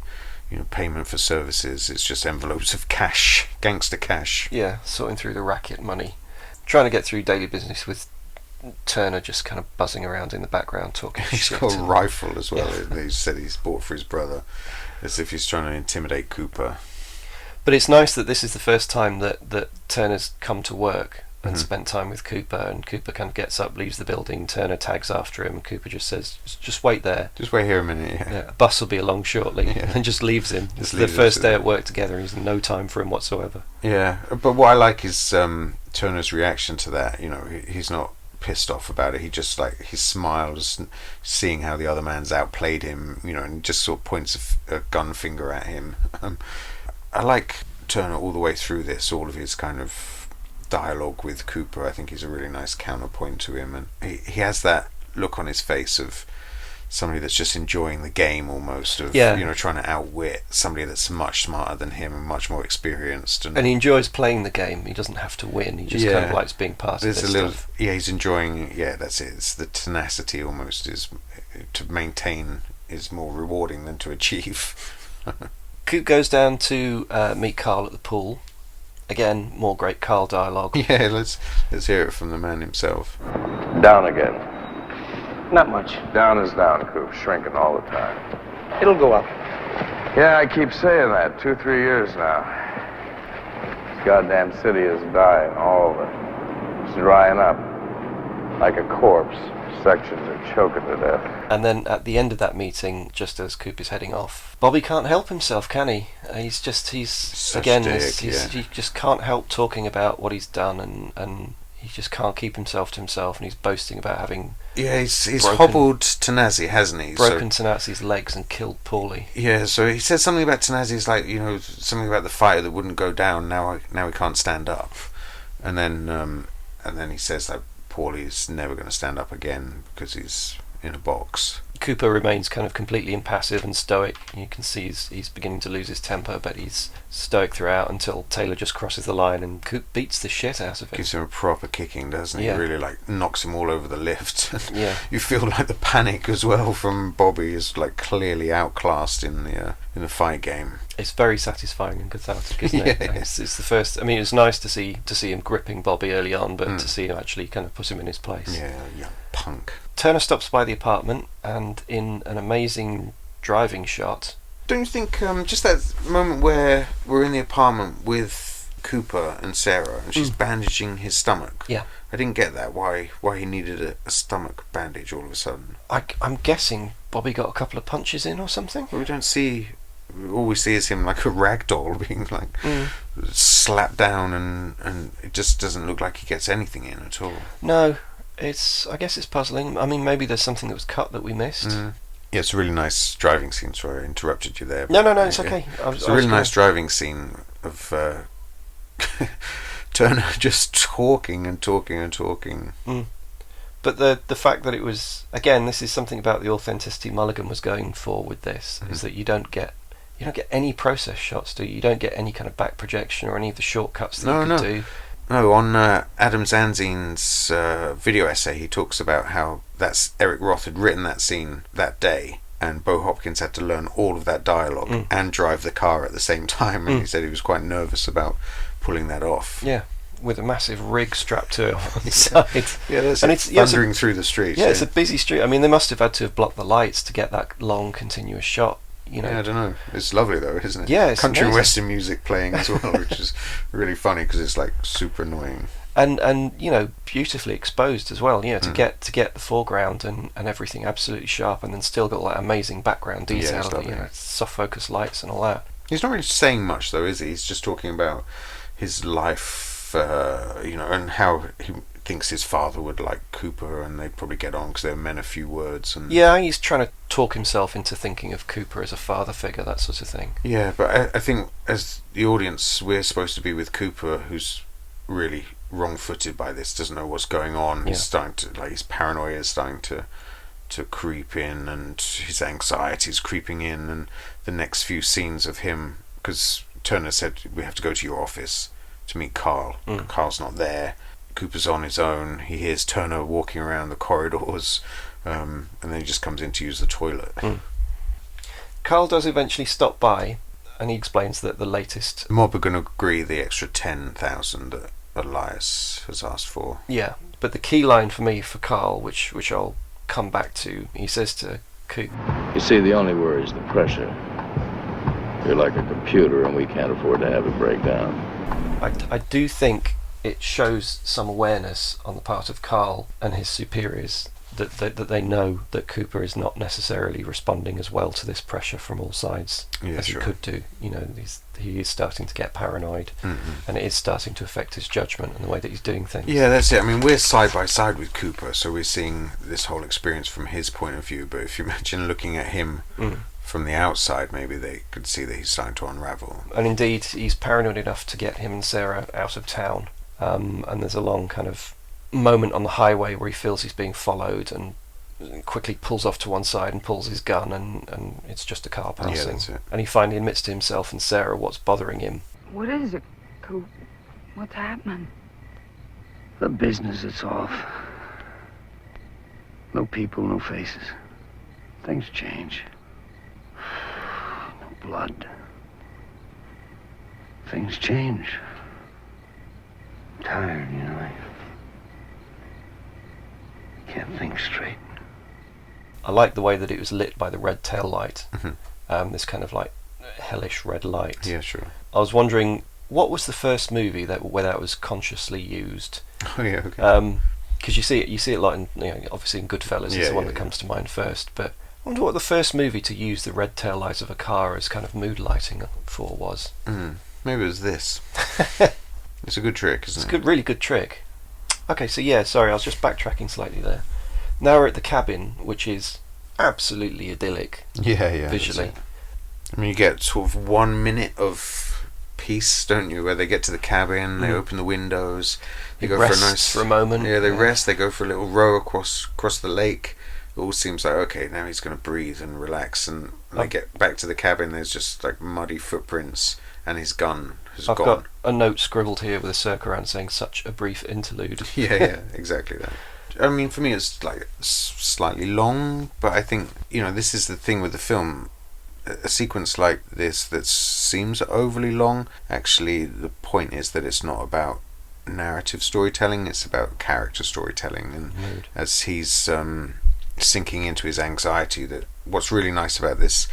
you know, payment for services. It's just envelopes of cash, gangster cash. Yeah, sorting through the racket money, trying to get through daily business with Turner just kind of buzzing around in the background talking He's shit. got a rifle as well. He said he's bought for his brother, as if he's trying to intimidate Cooper. But it's nice that this is the first time that Turner's come to work and spent time with Cooper, and Cooper kind of gets up, leaves the building, Turner tags after him, and Cooper just says, just wait there. Just wait here a minute, a bus will be along shortly, and just leaves him. It's the first day at work together, and he's no time for him whatsoever. Yeah, but what I like is Turner's reaction to that. You know, he's not pissed off about it. He just, he smiles, seeing how the other man's outplayed him, you know, and just sort of points a gun finger at him. I like Turner all the way through this, all of his kind of dialogue with Cooper. I think he's a really nice counterpoint to him, and he has that look on his face of somebody that's just enjoying the game almost, of you know, trying to outwit somebody that's much smarter than him and much more experienced, and he enjoys playing the game. He doesn't have to win, he just kind of likes being part of this stuff. He's enjoying, that's it, it's the tenacity almost, is to maintain is more rewarding than to achieve. Coop goes down to meet Carl at the pool. Again, more great Carl dialogue. Yeah, let's hear it from the man himself. Down again. Not much. Down is down, Coop. Shrinking all the time. It'll go up. Yeah, I keep saying that. 2-3 years now. This goddamn city is dying, all of it. It's drying up. Like a corpse. Sections are choking to death. And then at the end of that meeting, just as Coop is heading off, Bobby can't help himself, can he? He just can't help talking about what he's done, and he just can't keep himself to himself, and he's boasting about having he's hobbled Tanasi, hasn't he? Broken Tanasi's legs and killed Paulie. Yeah, so he said something about Tanasi's, like, something about the fighter that wouldn't go down. Now he can't stand up, and then he says that Paulie's never going to stand up again because he's in a box. Cooper remains kind of completely impassive and stoic. You can see he's beginning to lose his temper, but he's stoic throughout until Taylor just crosses the line and Coop beats the shit out of him. Gives him a proper kicking, doesn't he? Yeah. Really, like, knocks him all over the lift. Yeah. You feel like the panic as well from Bobby is, like, clearly outclassed in the fight game. It's very satisfying and cathartic, isn't it? Yeah. It's the first. I mean, it's nice to see him gripping Bobby early on, but to see him actually kind of put him in his place. Yeah, young punk. Turner stops by the apartment, and in an amazing driving shot. Don't you think just that moment where we're in the apartment with Cooper and Sarah, and she's bandaging his stomach? Yeah. I didn't get that. Why he needed a stomach bandage all of a sudden? I'm guessing Bobby got a couple of punches in or something. Well, we don't see. All we see is him like a rag doll being like slapped down, and it just doesn't look like he gets anything in at all. No. I guess it's puzzling. I mean, maybe there's something that was cut that we missed. Yeah, it's a really nice driving scene. Sorry, I interrupted you there. No, it's okay. It's a really nice driving scene of Turner just talking and talking and talking. But the fact that it was, again, this is something about the authenticity Mulligan was going for with this, is that you don't get any process shots, do you? You don't get any kind of back projection or any of the shortcuts that you could do. No, on Adam Zanzine's video essay, he talks about how Eric Roth had written that scene that day, and Bo Hopkins had to learn all of that dialogue and drive the car at the same time, and he said he was quite nervous about pulling that off. Yeah, with a massive rig strapped to it on the side. Yeah, that's and it's thundering through the streets. Yeah, it's a busy street. I mean, they must have had to have blocked the lights to get that long, continuous shot. Yeah, I don't know. It's lovely though, isn't it? Yeah, it's country amazing. western music playing as well, which is really funny because it's like super annoying. And beautifully exposed as well. To get the foreground and everything absolutely sharp, and then still got that amazing background detail. Soft focus lights and all that. He's not really saying much though, is he? He's just talking about his life, and how he thinks his father would like Cooper, and they'd probably get on because they're men of few words. And yeah, he's trying to talk himself into thinking of Cooper as a father figure, that sort of thing. Yeah, but I think as the audience, we're supposed to be with Cooper, who's really wrong-footed by this, doesn't know what's going on. He's starting to, his paranoia is starting to creep in, and his anxiety is creeping in, and the next few scenes of him, because Turner said we have to go to your office to meet Carl. Carl's not there. Cooper's on his own. He hears Turner walking around the corridors, and then he just comes in to use the toilet. Carl does eventually stop by, and he explains that the latest... The mob are going to agree the extra 10,000 that Elias has asked for. Yeah, but the key line for me for Carl, which I'll come back to, he says to Coop... You see, the only worry is the pressure. You're like a computer, and we can't afford to have it break down. I do think it shows some awareness on the part of Carl and his superiors that they know that Cooper is not necessarily responding as well to this pressure from all sides as he could do. He is starting to get paranoid, and it is starting to affect his judgment and the way that he's doing things. Yeah, that's it. I mean, we're side by side with Cooper, so we're seeing this whole experience from his point of view, but if you imagine looking at him from the outside, maybe they could see that he's starting to unravel. And indeed, he's paranoid enough to get him and Sarah out of town. And there's a long kind of moment on the highway where he feels he's being followed and quickly pulls off to one side and pulls his gun, and it's just a car passing. Yeah, that's it. And he finally admits to himself and Sarah what's bothering him. What is it, Coop? What's happening? The business is off. No people, no faces. Things change. No blood. Things change. I'm tired, I can't think straight. I like the way that it was lit by the red tail light. This kind of like hellish red light. Yeah, sure. I was wondering, what was the first movie where that was consciously used? Oh yeah, okay. Because you see it a lot in, obviously in Goodfellas is the one that comes to mind first. But I wonder what the first movie to use the red tail light of a car as kind of mood lighting for was. Maybe it was this. It's a good trick, isn't it? It's a really good trick. Okay, so yeah, sorry, I was just backtracking slightly there. Now we're at the cabin, which is absolutely idyllic Yeah. visually. I mean, you get sort of 1 minute of peace, don't you? Where they get to the cabin, they open the windows, they go for a moment. Yeah, they rest. They go for a little row across the lake. It all seems like, okay, now he's going to breathe and relax. And when they get back to the cabin, there's just like muddy footprints, and his gun has I've gone. got a note scribbled here with a circle around saying "such a brief interlude." Yeah, exactly that. I mean, for me, it's like slightly long, but I think, you know, this is the thing with the film. A sequence like this that seems overly long, actually, the point is that it's not about narrative storytelling, it's about character storytelling. And as he's sinking into his anxiety, that what's really nice about this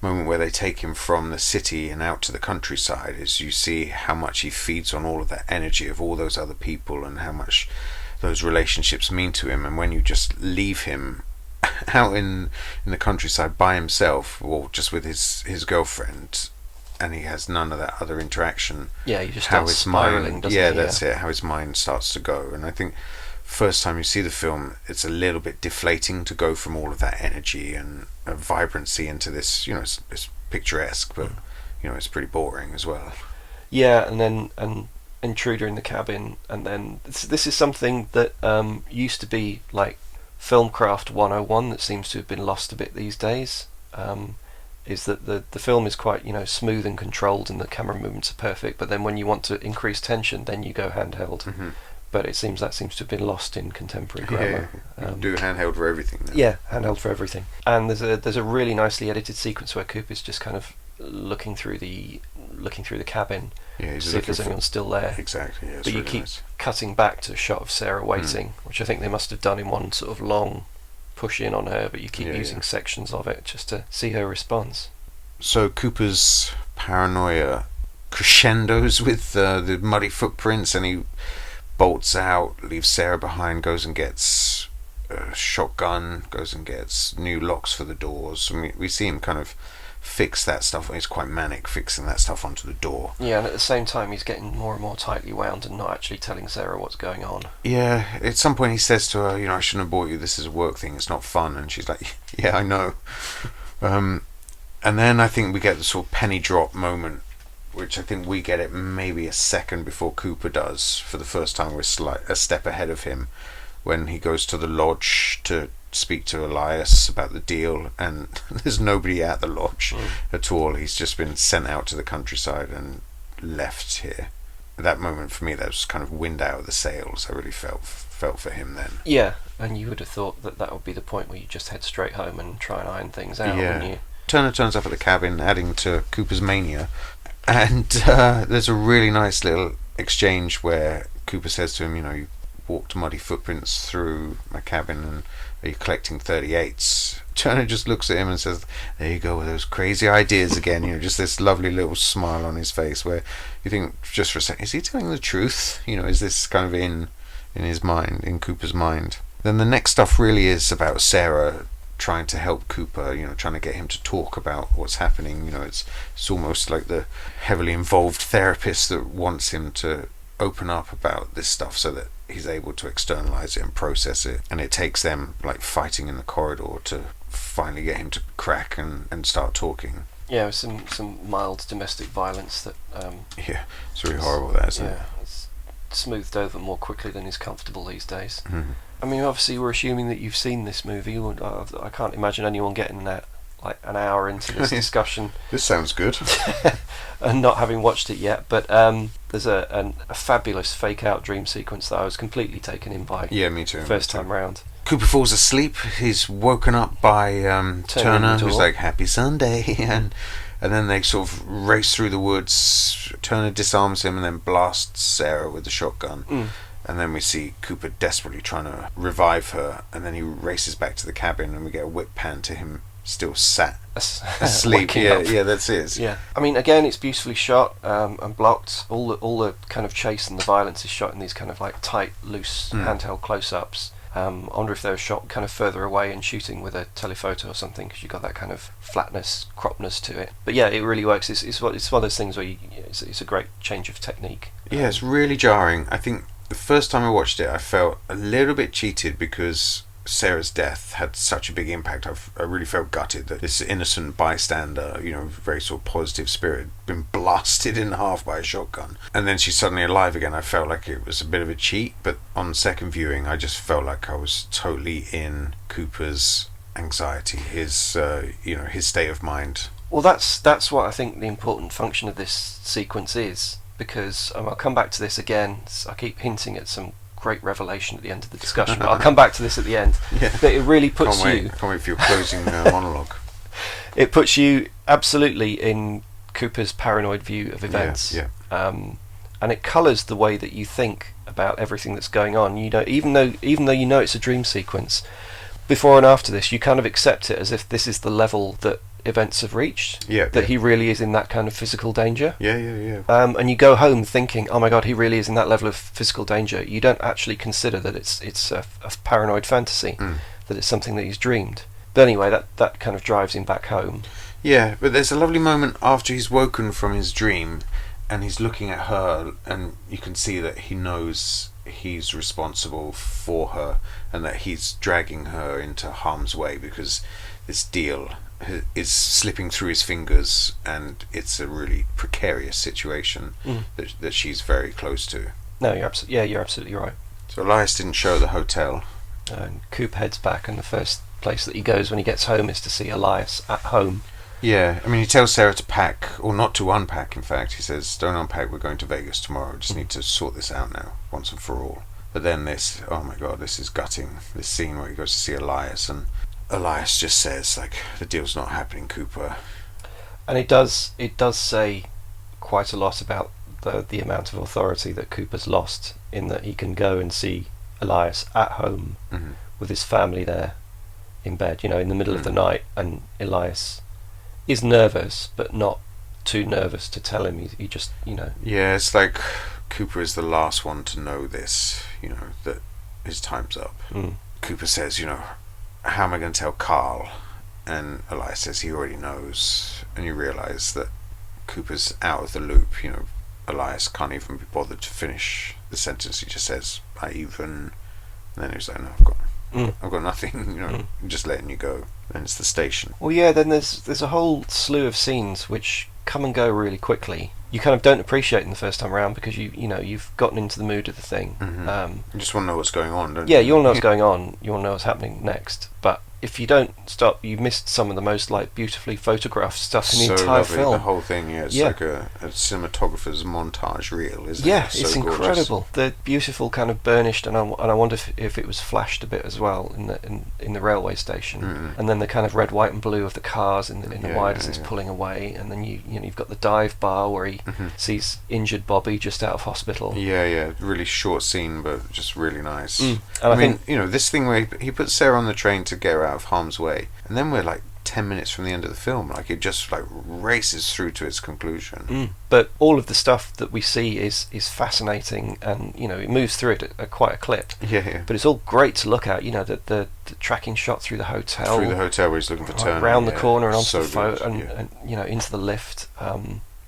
moment where they take him from the city and out to the countryside is you see how much he feeds on all of that energy of all those other people and how much those relationships mean to him. And when you just leave him out in the countryside by himself, or just with his girlfriend, and he has none of that other interaction, he just starts spiraling, doesn't he? That's it, how his mind starts to go. And I think first time you see the film, it's a little bit deflating to go from all of that energy and vibrancy into this, you know, it's picturesque, but you know, it's pretty boring as well. Yeah, and then an intruder in the cabin, and then this is something that used to be like Filmcraft 101 that seems to have been lost a bit these days. Is that the film is quite, you know, smooth and controlled, and the camera movements are perfect, but then when you want to increase tension, then you go handheld. But it seems to have been lost in contemporary grammar. Do handheld for everything now. Yeah, handheld for everything. And there's a really nicely edited sequence where Cooper's just kind of looking through the cabin, to see if there's anyone still there. Exactly. Yeah, but you really keep cutting back to a shot of Sarah waiting, which I think they must have done in one sort of long push in on her, but you keep using sections of it just to see her response. So Cooper's paranoia crescendos with the muddy footprints, and he bolts out, leaves Sarah behind, goes and gets a shotgun, goes and gets new locks for the doors. And we see him kind of fix that stuff. He's quite manic fixing that stuff onto the door. Yeah, and at the same time he's getting more and more tightly wound and not actually telling Sarah what's going on. Yeah, at some point he says to her, you know, I shouldn't have bought you, this is a work thing, it's not fun. And she's like, yeah, I know. And then I think we get the sort of penny drop moment, which I think we get it maybe a second before Cooper does. For the first time, we're a step ahead of him when he goes to the lodge to speak to Elias about the deal, and there's nobody at the lodge at all. He's just been sent out to the countryside and left here. At that moment, for me, that was kind of wind out of the sails. I really felt for him then. Yeah, and you would have thought that would be the point where you just head straight home and try and iron things out, wouldn't you? Turner turns up at the cabin, adding to Cooper's mania, and there's a really nice little exchange where Cooper says to him, you know, you walked muddy footprints through my cabin, and are you collecting 38s? Turner just looks at him and says, there you go with those crazy ideas again. You know, just this lovely little smile on his face where you think just for a second, is he telling the truth? You know, is this kind of in his mind, in Cooper's mind? Then the next stuff really is about Sarah trying to help Cooper, you know, trying to get him to talk about what's happening. You know, it's almost like the heavily involved therapist that wants him to open up about this stuff so that he's able to externalize it and process it. And it takes them like fighting in the corridor to finally get him to crack and start talking. Yeah, with some mild domestic violence that yeah, it's really horrible, that, isn't it? It's smoothed over more quickly than is comfortable these days. Mm-hmm. I mean, obviously we're assuming that you've seen this movie. I can't imagine anyone getting that like an hour into this discussion. This sounds good. And not having watched it yet, but there's a fabulous fake out dream sequence that I was completely taken in by. Yeah, me too. First time round. Cooper falls asleep. He's woken up by Turner, who's like, happy Sunday, and then they sort of race through the woods. Turner disarms him and then blasts Sarah with the shotgun. And then we see Cooper desperately trying to revive her, and then he races back to the cabin, and we get a whip pan to him still sat asleep. Yeah, that's it. Yeah, I mean, again, it's beautifully shot and blocked. All the kind of chase and the violence is shot in these kind of like tight, loose handheld close-ups. I wonder if they were shot kind of further away and shooting with a telephoto or something, because you got that kind of flatness, cropness to it. But yeah, it really works. It's one of those things where it's a great change of technique. Yeah, it's really jarring. I think the first time I watched it, I felt a little bit cheated because Sarah's death had such a big impact. I really felt gutted that this innocent bystander, very sort of positive spirit, been blasted in half by a shotgun, and then she's suddenly alive again. I felt like it was a bit of a cheat, but on second viewing, I just felt like I was totally in Cooper's anxiety, his state of mind. Well, that's what I think the important function of this sequence is, because I'll come back to this again. I keep hinting at some great revelation at the end of the discussion, but I'll come back to this at the end. Yeah. But it really puts I can't wait for your closing monologue. It puts you absolutely in Cooper's paranoid view of events. Yeah. And it colours the way that you think about everything that's going on. Even though you know it's a dream sequence, before and after this, you kind of accept it as if this is the level that events have reached. That he really is in that kind of physical danger. Yeah. And you go home thinking, oh my god, he really is in that level of physical danger. You don't actually consider that it's a paranoid fantasy, that it's something that he's dreamed. But anyway, that kind of drives him back home. Yeah, but there's a lovely moment after he's woken from his dream, and he's looking at her, and you can see that he knows he's responsible for her, and that he's dragging her into harm's way because this deal is slipping through his fingers, and it's a really precarious situation that she's very close to. No, you're absolutely right. So Elias didn't show at the hotel. And Coop heads back, and the first place that he goes when he gets home is to see Elias at home. Yeah, I mean, he tells Sarah to pack, or not to unpack, in fact. He says, don't unpack, we're going to Vegas tomorrow. Just need to sort this out now, once and for all. But then this, oh my god, this is gutting. This scene where he goes to see Elias, and Elias just says, like, the deal's not happening, Cooper. And it does say quite a lot about the amount of authority that Cooper's lost, in that he can go and see Elias at home with his family there in bed, in the middle of the night, and Elias is nervous, but not too nervous to tell him. He just, Yeah, it's like Cooper is the last one to know this, that his time's up. Cooper says, how am I going to tell Carl? And Elias says he already knows, and you realise that Cooper's out of the loop. Elias can't even be bothered to finish the sentence. He just says, and then he's like, no, I've got nothing, I'm just letting you go. Then it's the station. Well, yeah, then there's a whole slew of scenes which come and go really quickly. You kind of don't appreciate them the first time around because you've gotten into the mood of the thing. You just want to know what's going on, don't you? Yeah, you want to know what's going on. You want to know what's happening next. But if you don't stop, you've missed some of the most beautifully photographed stuff in the entire lovely. film. The whole thing, it's like a cinematographer's montage reel, isn't it? Yeah, So it's gorgeous. incredible. The beautiful kind of burnished, and I wonder if it was flashed a bit as well in the railway station. And then the kind of red, white, and blue of the cars in the wide as it's pulling away, and then you've got the dive bar where he sees injured Bobby just out of hospital. Yeah, really short scene, but just really nice. And I mean, this thing where he puts Sarah on the train to get her out of harm's way, and then we're like 10 minutes from the end of the film, like it just races through to its conclusion. But all of the stuff that we see is fascinating, and it moves through it at quite a clip. Yeah. But it's all great to look at. The tracking shot through the hotel, where he's looking for Turner, around the corner and onto so the phone, good, and into the lift.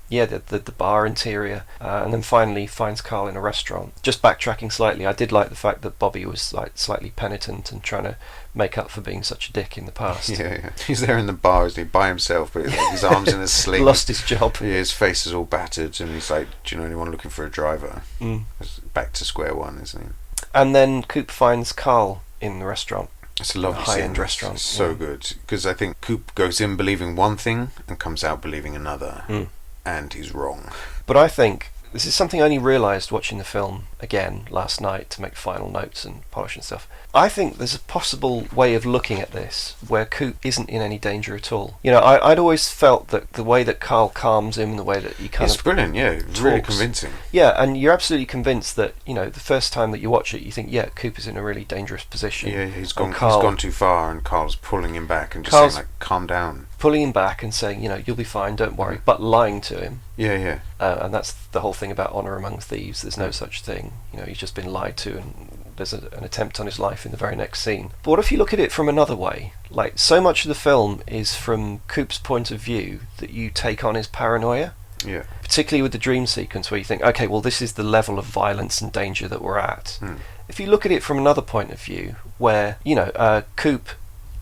The bar interior, and then finally finds Carl in a restaurant. Just backtracking slightly, I did like the fact that Bobby was slightly penitent and trying to make up for being such a dick in the past. Yeah. He's there in the bar, isn't he, by himself, but his arms in his sleeve. Lost his job. Yeah, his face is all battered, and he's like, do you know anyone looking for a driver? It's back to square one, isn't he? And then Coop finds Carl in the restaurant. It's a lovely high-end scene. restaurant. So good, because I think Coop goes in believing one thing and comes out believing another. And he's wrong. But I think this is something I only realised watching the film again last night to make final notes and polish and stuff. I think there's a possible way of looking at this where Coop isn't in any danger at all. I'd always felt that the way that Carl calms him, the way that he it's brilliant, talks, really convincing. Yeah, and you're absolutely convinced that, the first time that you watch it, you think, yeah, Coop is in a really dangerous position. Yeah, he's gone too far, and Carl's pulling him back and just saying, calm down. Pulling him back and saying, you'll be fine, don't worry, but lying to him. Yeah. And that's the whole thing about honour among thieves. There's no such thing. He's just been lied to, and there's an attempt on his life in the very next scene. But what if you look at it from another way? Like, so much of the film is from Coop's point of view that you take on his paranoia. Yeah. Particularly with the dream sequence where you think, okay, well, this is the level of violence and danger that we're at. If you look at it from another point of view, where, Coop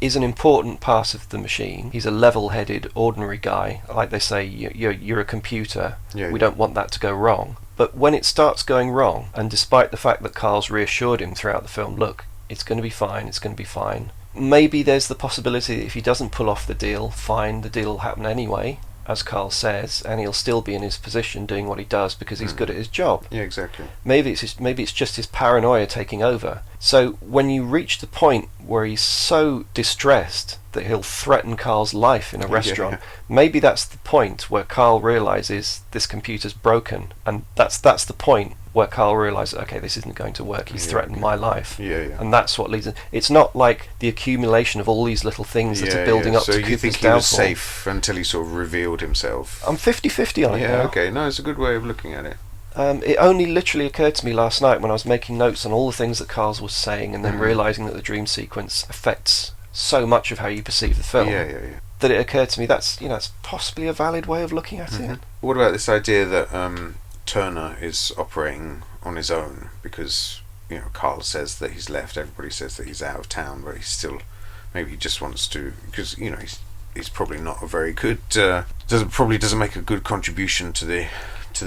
is an important part of the machine. He's a level-headed, ordinary guy. Like they say, you're a computer. We don't want that to go wrong. But when it starts going wrong, and despite the fact that Carl's reassured him throughout the film, look, it's going to be fine, it's going to be fine. Maybe there's the possibility that if he doesn't pull off the deal, fine, the deal will happen anyway, as Carl says, and he'll still be in his position doing what he does because he's good at his job. Yeah, exactly. Maybe it's just his paranoia taking over. So when you reach the point where he's so distressed that he'll threaten Carl's life in a restaurant, maybe that's the point where Carl realizes this computer's broken, and that's the point where Carl realises, okay, this isn't going to work, he's threatened my life. And that's what leads... It's not like the accumulation of all these little things that are building up to Cooper's downfall. So you think he was safe until he sort of revealed himself? I'm 50-50 on it now. Yeah, okay. No, it's a good way of looking at it. It only literally occurred to me last night when I was making notes on all the things that Carl was saying and then realising that the dream sequence affects so much of how you perceive the film. That it occurred to me that's possibly a valid way of looking at it. What about this idea that Turner is operating on his own because Carl says that he's left, everybody says that he's out of town, but he's still, maybe he just wants to, because he's probably not a very good doesn't make a good contribution to the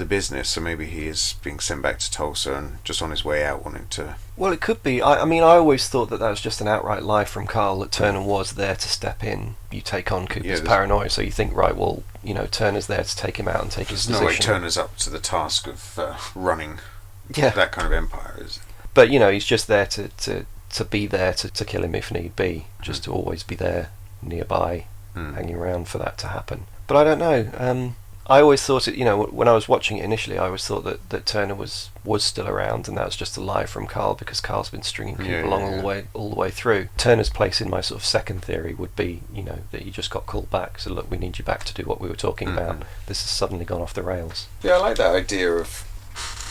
business, so maybe he is being sent back to Tulsa and just on his way out wanting to... Well, it could be. I mean, I always thought that was just an outright lie from Carl, that Turner was there to step in. You take on Cooper's paranoia, so you think, right, well, Turner's there to take him out and take his position. There's no way Turner's up to the task of running that kind of empire, is it? But, he's just there to be there to kill him if need be, just to always be there nearby, hanging around for that to happen. But I don't know. I always thought it, when I was watching it initially, I always thought that Turner was still around, and that was just a lie from Carl because Carl's been stringing people along all the way through. Turner's place in my sort of second theory would be, that he just got called back. So look, we need you back to do what we were talking about. This has suddenly gone off the rails. Yeah, I like that idea of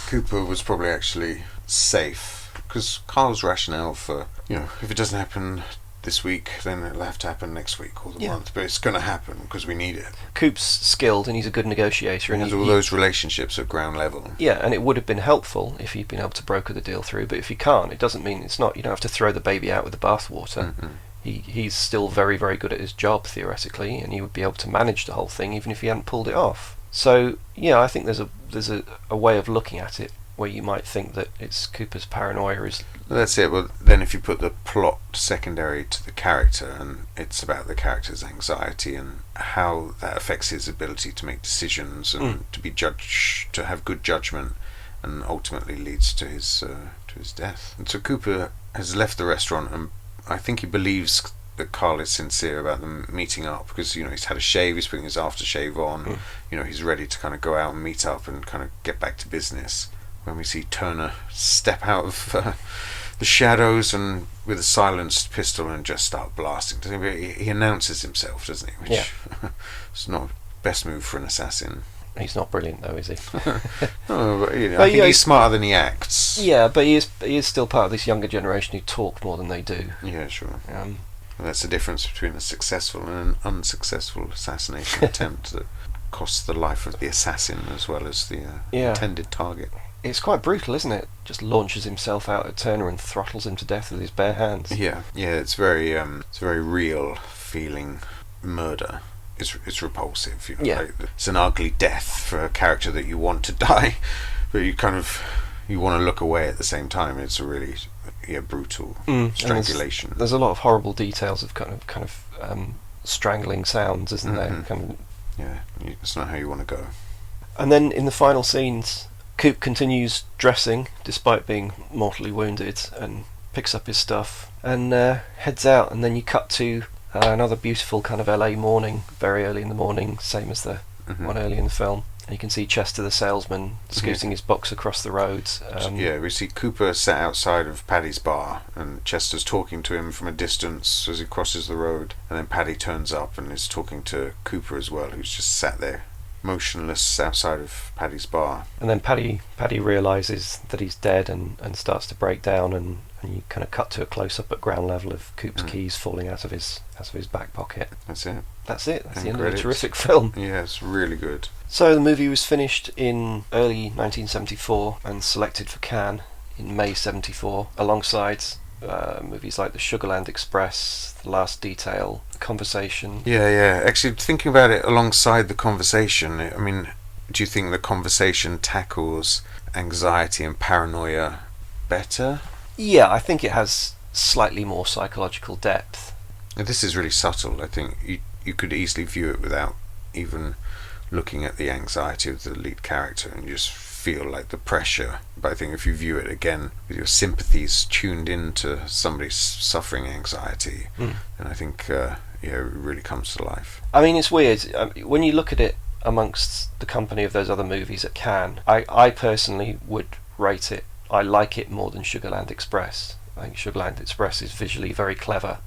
Cooper was probably actually safe because Carl's rationale for, if it doesn't happen this week, then it'll have to happen next week or the month, but it's going to happen because we need it. Coop's skilled and he's a good negotiator, and he has all those relationships at ground level. Yeah, and it would have been helpful if he'd been able to broker the deal through, but if he can't, it doesn't mean it's not, you don't have to throw the baby out with the bathwater. He's still very, very good at his job theoretically, and he would be able to manage the whole thing even if he hadn't pulled it off. So I think there's a way of looking at it where you might think that it's Cooper's paranoia is... That's it. Well, then if you put the plot secondary to the character, and it's about the character's anxiety and how that affects his ability to make decisions and to be judged, to have good judgment, and ultimately leads to his death. And so Cooper has left the restaurant, and I think he believes that Carl is sincere about them meeting up because he's had a shave, he's putting his aftershave on, he's ready to kind of go out and meet up and kind of get back to business. When we see Turner step out of the shadows and with a silenced pistol and just start blasting, he announces himself, doesn't he? Which it's not the best move for an assassin. He's not brilliant though, is he? No, but, I think he's smarter than he acts. Yeah, but he is still part of this younger generation who talk more than they do. Yeah, sure. That's the difference between a successful and an unsuccessful assassination attempt that costs the life of the assassin as well as the intended target. It's quite brutal, isn't it? Just launches himself out at Turner and throttles him to death with his bare hands. Yeah, it's very real feeling murder. It's repulsive. Like, it's an ugly death for a character that you want to die, but you want to look away at the same time. It's a really brutal strangulation. There's a lot of horrible details of kind of strangling sounds, isn't there? It's not how you want to go. And then in the final scenes, Coop continues dressing despite being mortally wounded and picks up his stuff and heads out, and then you cut to another beautiful kind of LA morning, very early in the morning, same as the one early in the film. And you can see Chester the salesman scooting his box across the road. We see Cooper sat outside of Paddy's bar, and Chester's talking to him from a distance as he crosses the road, and then Paddy turns up and is talking to Cooper as well, who's just sat there motionless outside of Paddy's bar. And then Paddy realises that he's dead and starts to break down, and you kind of cut to a close-up at ground level of Coop's keys falling out of his back pocket. That's it. That's the end of credits. a terrific film. Yeah, it's really good. So the movie was finished in early 1974 and selected for Cannes in May 74, alongside movies like The Sugarland Express, The Last Detail, The Conversation. Yeah. Actually, thinking about it alongside The Conversation, I mean, do you think The Conversation tackles anxiety and paranoia better? Yeah, I think it has slightly more psychological depth. This is really subtle. I think you could easily view it without even looking at the anxiety of the lead character and just feel like the pressure. But I think if you view it again with your sympathies tuned into somebody suffering anxiety, then I think it really comes to life. I mean, it's weird. When you look at it amongst the company of those other movies at Cannes, I personally would rate it. I like it more than Sugarland Express. I think Sugarland Express is visually very clever,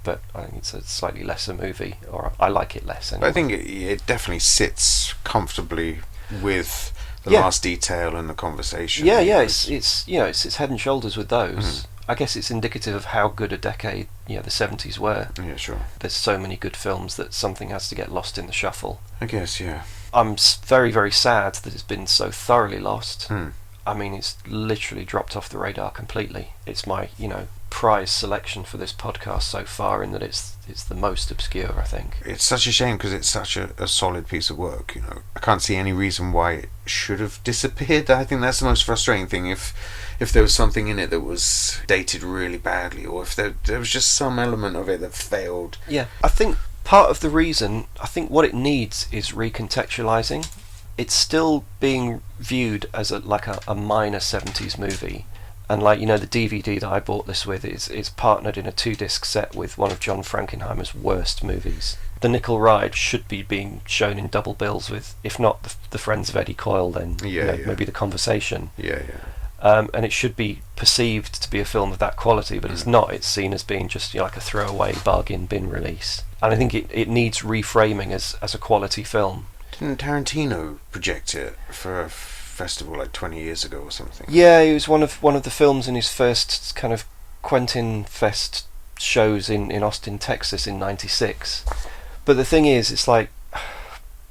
but I think it's a slightly lesser movie, or I like it less anyway. But I think it definitely sits comfortably with The Last Detail and The Conversation. Yeah, it's it's head and shoulders with those. I guess it's indicative of how good a decade the 70s were. Yeah, sure. There's so many good films that something has to get lost in the shuffle. I guess, yeah. I'm very, very sad that it's been so thoroughly lost. I mean, it's literally dropped off the radar completely. It's my, prize selection for this podcast so far, in that it's the most obscure, I think. It's such a shame because it's such a solid piece of work. I can't see any reason why it should have disappeared. I think that's the most frustrating thing. If there was something in it that was dated really badly, or if there was just some element of it that failed. Yeah, I think part of the reason, what it needs is recontextualizing. It's still being viewed as a minor 70s movie, and the DVD that I bought this with is partnered in a 2-disc set with one of John Frankenheimer's worst movies. The Nickel Ride should be being shown in double bills with, if not the Friends of Eddie Coyle, then maybe The Conversation. And it should be perceived to be a film of that quality, but it's not. It's seen as being just like a throwaway bargain bin release, and I think it needs reframing as a quality film. Didn't Tarantino project it for a festival like 20 years ago or something? Yeah, it was one of the films in his first kind of Quentin Fest shows in Austin, Texas in '96. But the thing is, it's like,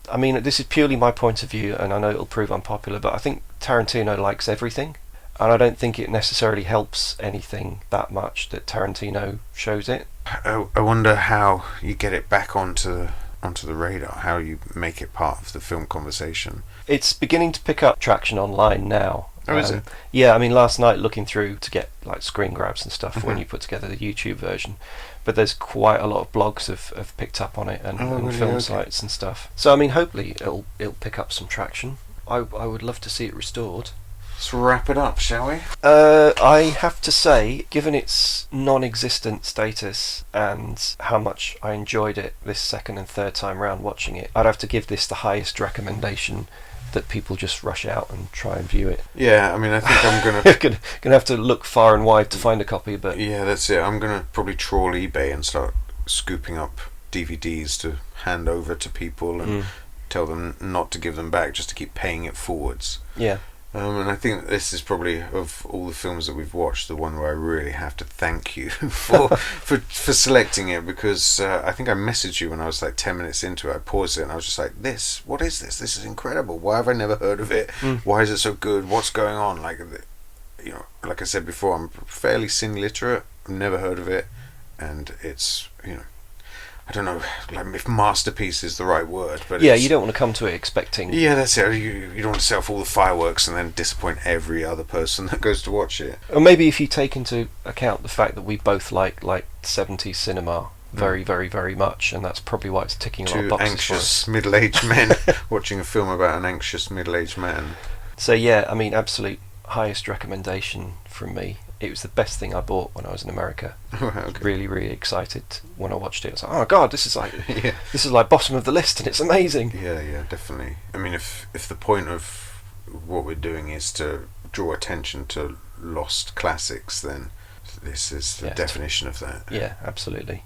I mean, this is purely my point of view, and I know it'll prove unpopular, but I think Tarantino likes everything, and I don't think it necessarily helps anything that much that Tarantino shows it. I wonder how you get it back onto the radar, how you make it part of the film conversation. It's beginning to pick up traction online now. Oh, is it? Yeah, I mean, last night looking through to get like screen grabs and stuff when you put together the YouTube version, but there's quite a lot of blogs have picked up on it and really? film Okay. sites and stuff. So I mean, hopefully it'll pick up some traction. I would love to see it restored. Let's wrap it up, shall we? I have to say, given its non-existent status and how much I enjoyed it this second and third time round watching it, I'd have to give this the highest recommendation, that people just rush out and try and view it. Yeah, I mean, I think I'm gonna have to look far and wide to find a copy, but yeah, that's it. I'm gonna probably trawl eBay and start scooping up DVDs to hand over to people and tell them not to give them back, just to keep paying it forwards. yeah. And I think this is probably, of all the films that we've watched, the one where I really have to thank you for selecting it, because I think I messaged you when I was like 10 minutes into it. I paused it and I was just like, what is this? This is incredible. Why have I never heard of it? Why is it so good? What's going on? Like I said before, I'm fairly sin literate. I've never heard of it, and it's, I don't know, like if masterpiece is the right word, but Yeah, you don't want to come to it expecting... Yeah, that's it. You don't want to set off all the fireworks and then disappoint every other person that goes to watch it. Or maybe if you take into account the fact that we both like 70s cinema very, very, very much, and that's probably why it's ticking a lot of Two boxes anxious middle-aged men watching a film about an anxious middle-aged man. So yeah, I mean, absolute highest recommendation from me. It was the best thing I bought when I was in America. Okay. Really, really excited when I watched it. I was like, oh god, this is like Yeah. this is like bottom of the list, and it's amazing. Yeah, definitely. I mean, if the point of what we're doing is to draw attention to lost classics, then this is the definition of that. Yeah, absolutely.